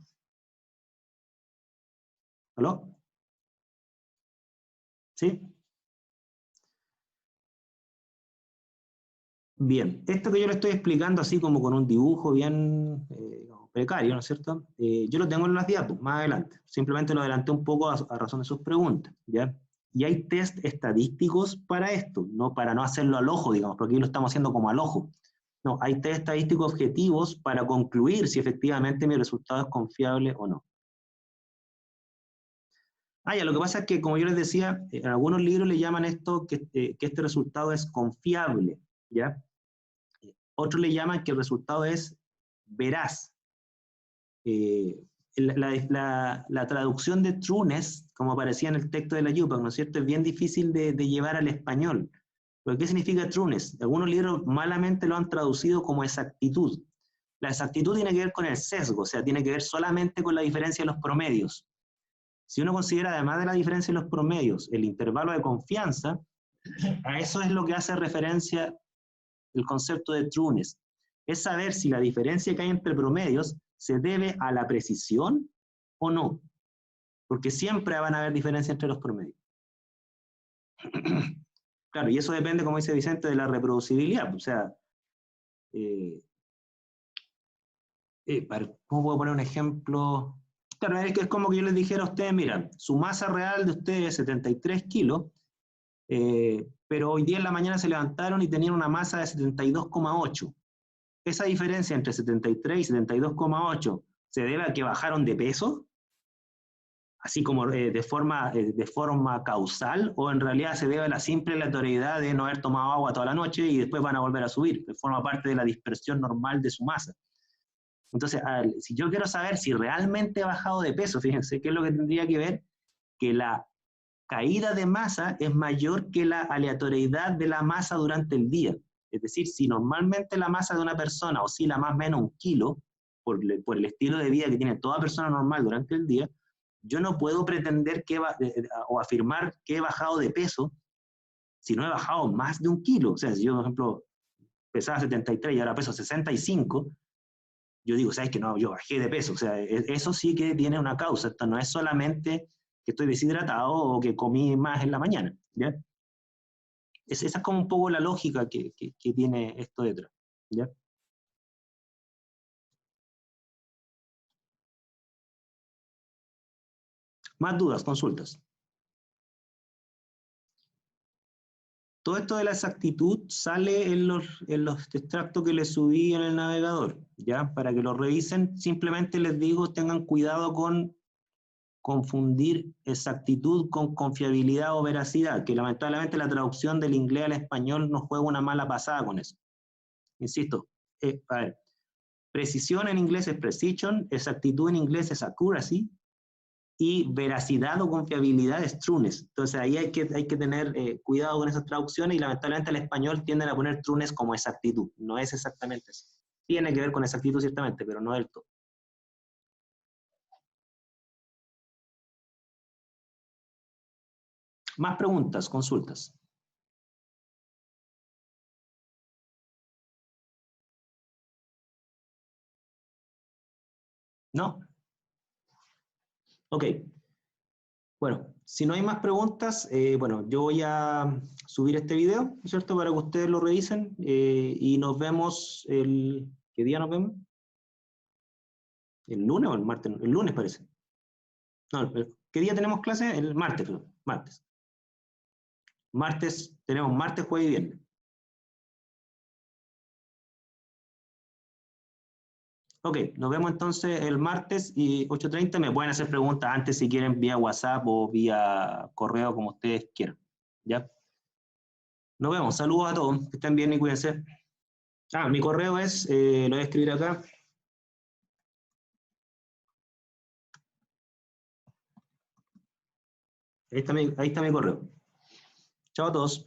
¿Aló? ¿Sí? Bien, esto que yo le estoy explicando así como con un dibujo bien precario, ¿no es cierto? Yo lo tengo en las diapos más adelante. Simplemente lo adelanté un poco a razón de sus preguntas, ¿ya? Y hay test estadísticos para esto, no para no hacerlo al ojo, digamos, porque aquí lo estamos haciendo como al ojo. No, hay test estadísticos objetivos para concluir si efectivamente mi resultado es confiable o no. Ya, lo que pasa es que, como yo les decía, en algunos libros le llaman esto que este resultado es confiable, ¿ya? Otros le llaman que el resultado es veraz. La traducción de trueness, como aparecía en el texto de la YUPAC, ¿no es cierto?, es bien difícil de llevar al español. ¿Pero qué significa trueness? Algunos libros malamente lo han traducido como exactitud. La exactitud tiene que ver con el sesgo, o sea, tiene que ver solamente con la diferencia de los promedios. Si uno considera, además de la diferencia de los promedios, el intervalo de confianza, a eso es lo que hace referencia el concepto de trueness. Es saber si la diferencia que hay entre promedios se debe a la precisión o no. Porque siempre van a haber diferencias entre los promedios. Claro, y eso depende, como dice Vicente, de la reproducibilidad. O sea, ¿cómo puedo poner un ejemplo? Claro, es como que yo les dijera a ustedes, mira, su masa real de ustedes es 73 kilos, pero hoy día en la mañana se levantaron y tenían una masa de 72,8. Esa diferencia entre 73 y 72,8 se debe a que bajaron de peso, así como de forma causal, o en realidad se debe a la simple aleatoriedad de no haber tomado agua toda la noche y después van a volver a subir, forma parte de la dispersión normal de su masa. Entonces, si yo quiero saber si realmente he bajado de peso, fíjense, ¿qué es lo que tendría que ver? Que la caída de masa es mayor que la aleatoriedad de la masa durante el día. Es decir, si normalmente la masa de una persona oscila más o menos 1 kilo, por el estilo de vida que tiene toda persona normal durante el día, yo no puedo pretender o afirmar que he bajado de peso si no he bajado más de 1 kilo. O sea, si yo, por ejemplo, pesaba 73 y ahora peso 65, yo digo, ¿sabes qué? No, yo bajé de peso. O sea, eso sí que tiene una causa. Esto no es solamente que estoy deshidratado o que comí más en la mañana, ¿ya? Esa es como un poco la lógica que tiene esto detrás, ¿ya? Más dudas, consultas. Todo esto de la exactitud sale en los extractos que les subí en el navegador, ¿ya? Para que lo revisen, simplemente les digo, tengan cuidado con confundir exactitud con confiabilidad o veracidad, que lamentablemente la traducción del inglés al español nos juega una mala pasada con eso. Insisto, a ver, precisión en inglés es precision, exactitud en inglés es accuracy, y veracidad o confiabilidad es trueness. Entonces ahí hay que tener cuidado con esas traducciones y lamentablemente al español tienden a poner trueness como exactitud. No es exactamente eso. Tiene que ver con exactitud ciertamente, pero no del todo. Más preguntas, consultas. ¿No? Ok. Bueno, si no hay más preguntas, bueno, yo voy a subir este video, ¿cierto? Para que ustedes lo revisen y nos vemos el... ¿Qué día nos vemos? ¿El lunes o el martes? El lunes parece. No, ¿qué día tenemos clase? El martes, perdón, martes. Martes, tenemos martes, jueves y viernes. Ok, nos vemos entonces el martes y 8:30. Me pueden hacer preguntas antes si quieren vía WhatsApp o vía correo, como ustedes quieran. ¿Ya? Nos vemos. Saludos a todos. Que estén bien y cuídense. Ah, mi correo es, lo voy a escribir acá. Ahí está mi correo. Chao a todos.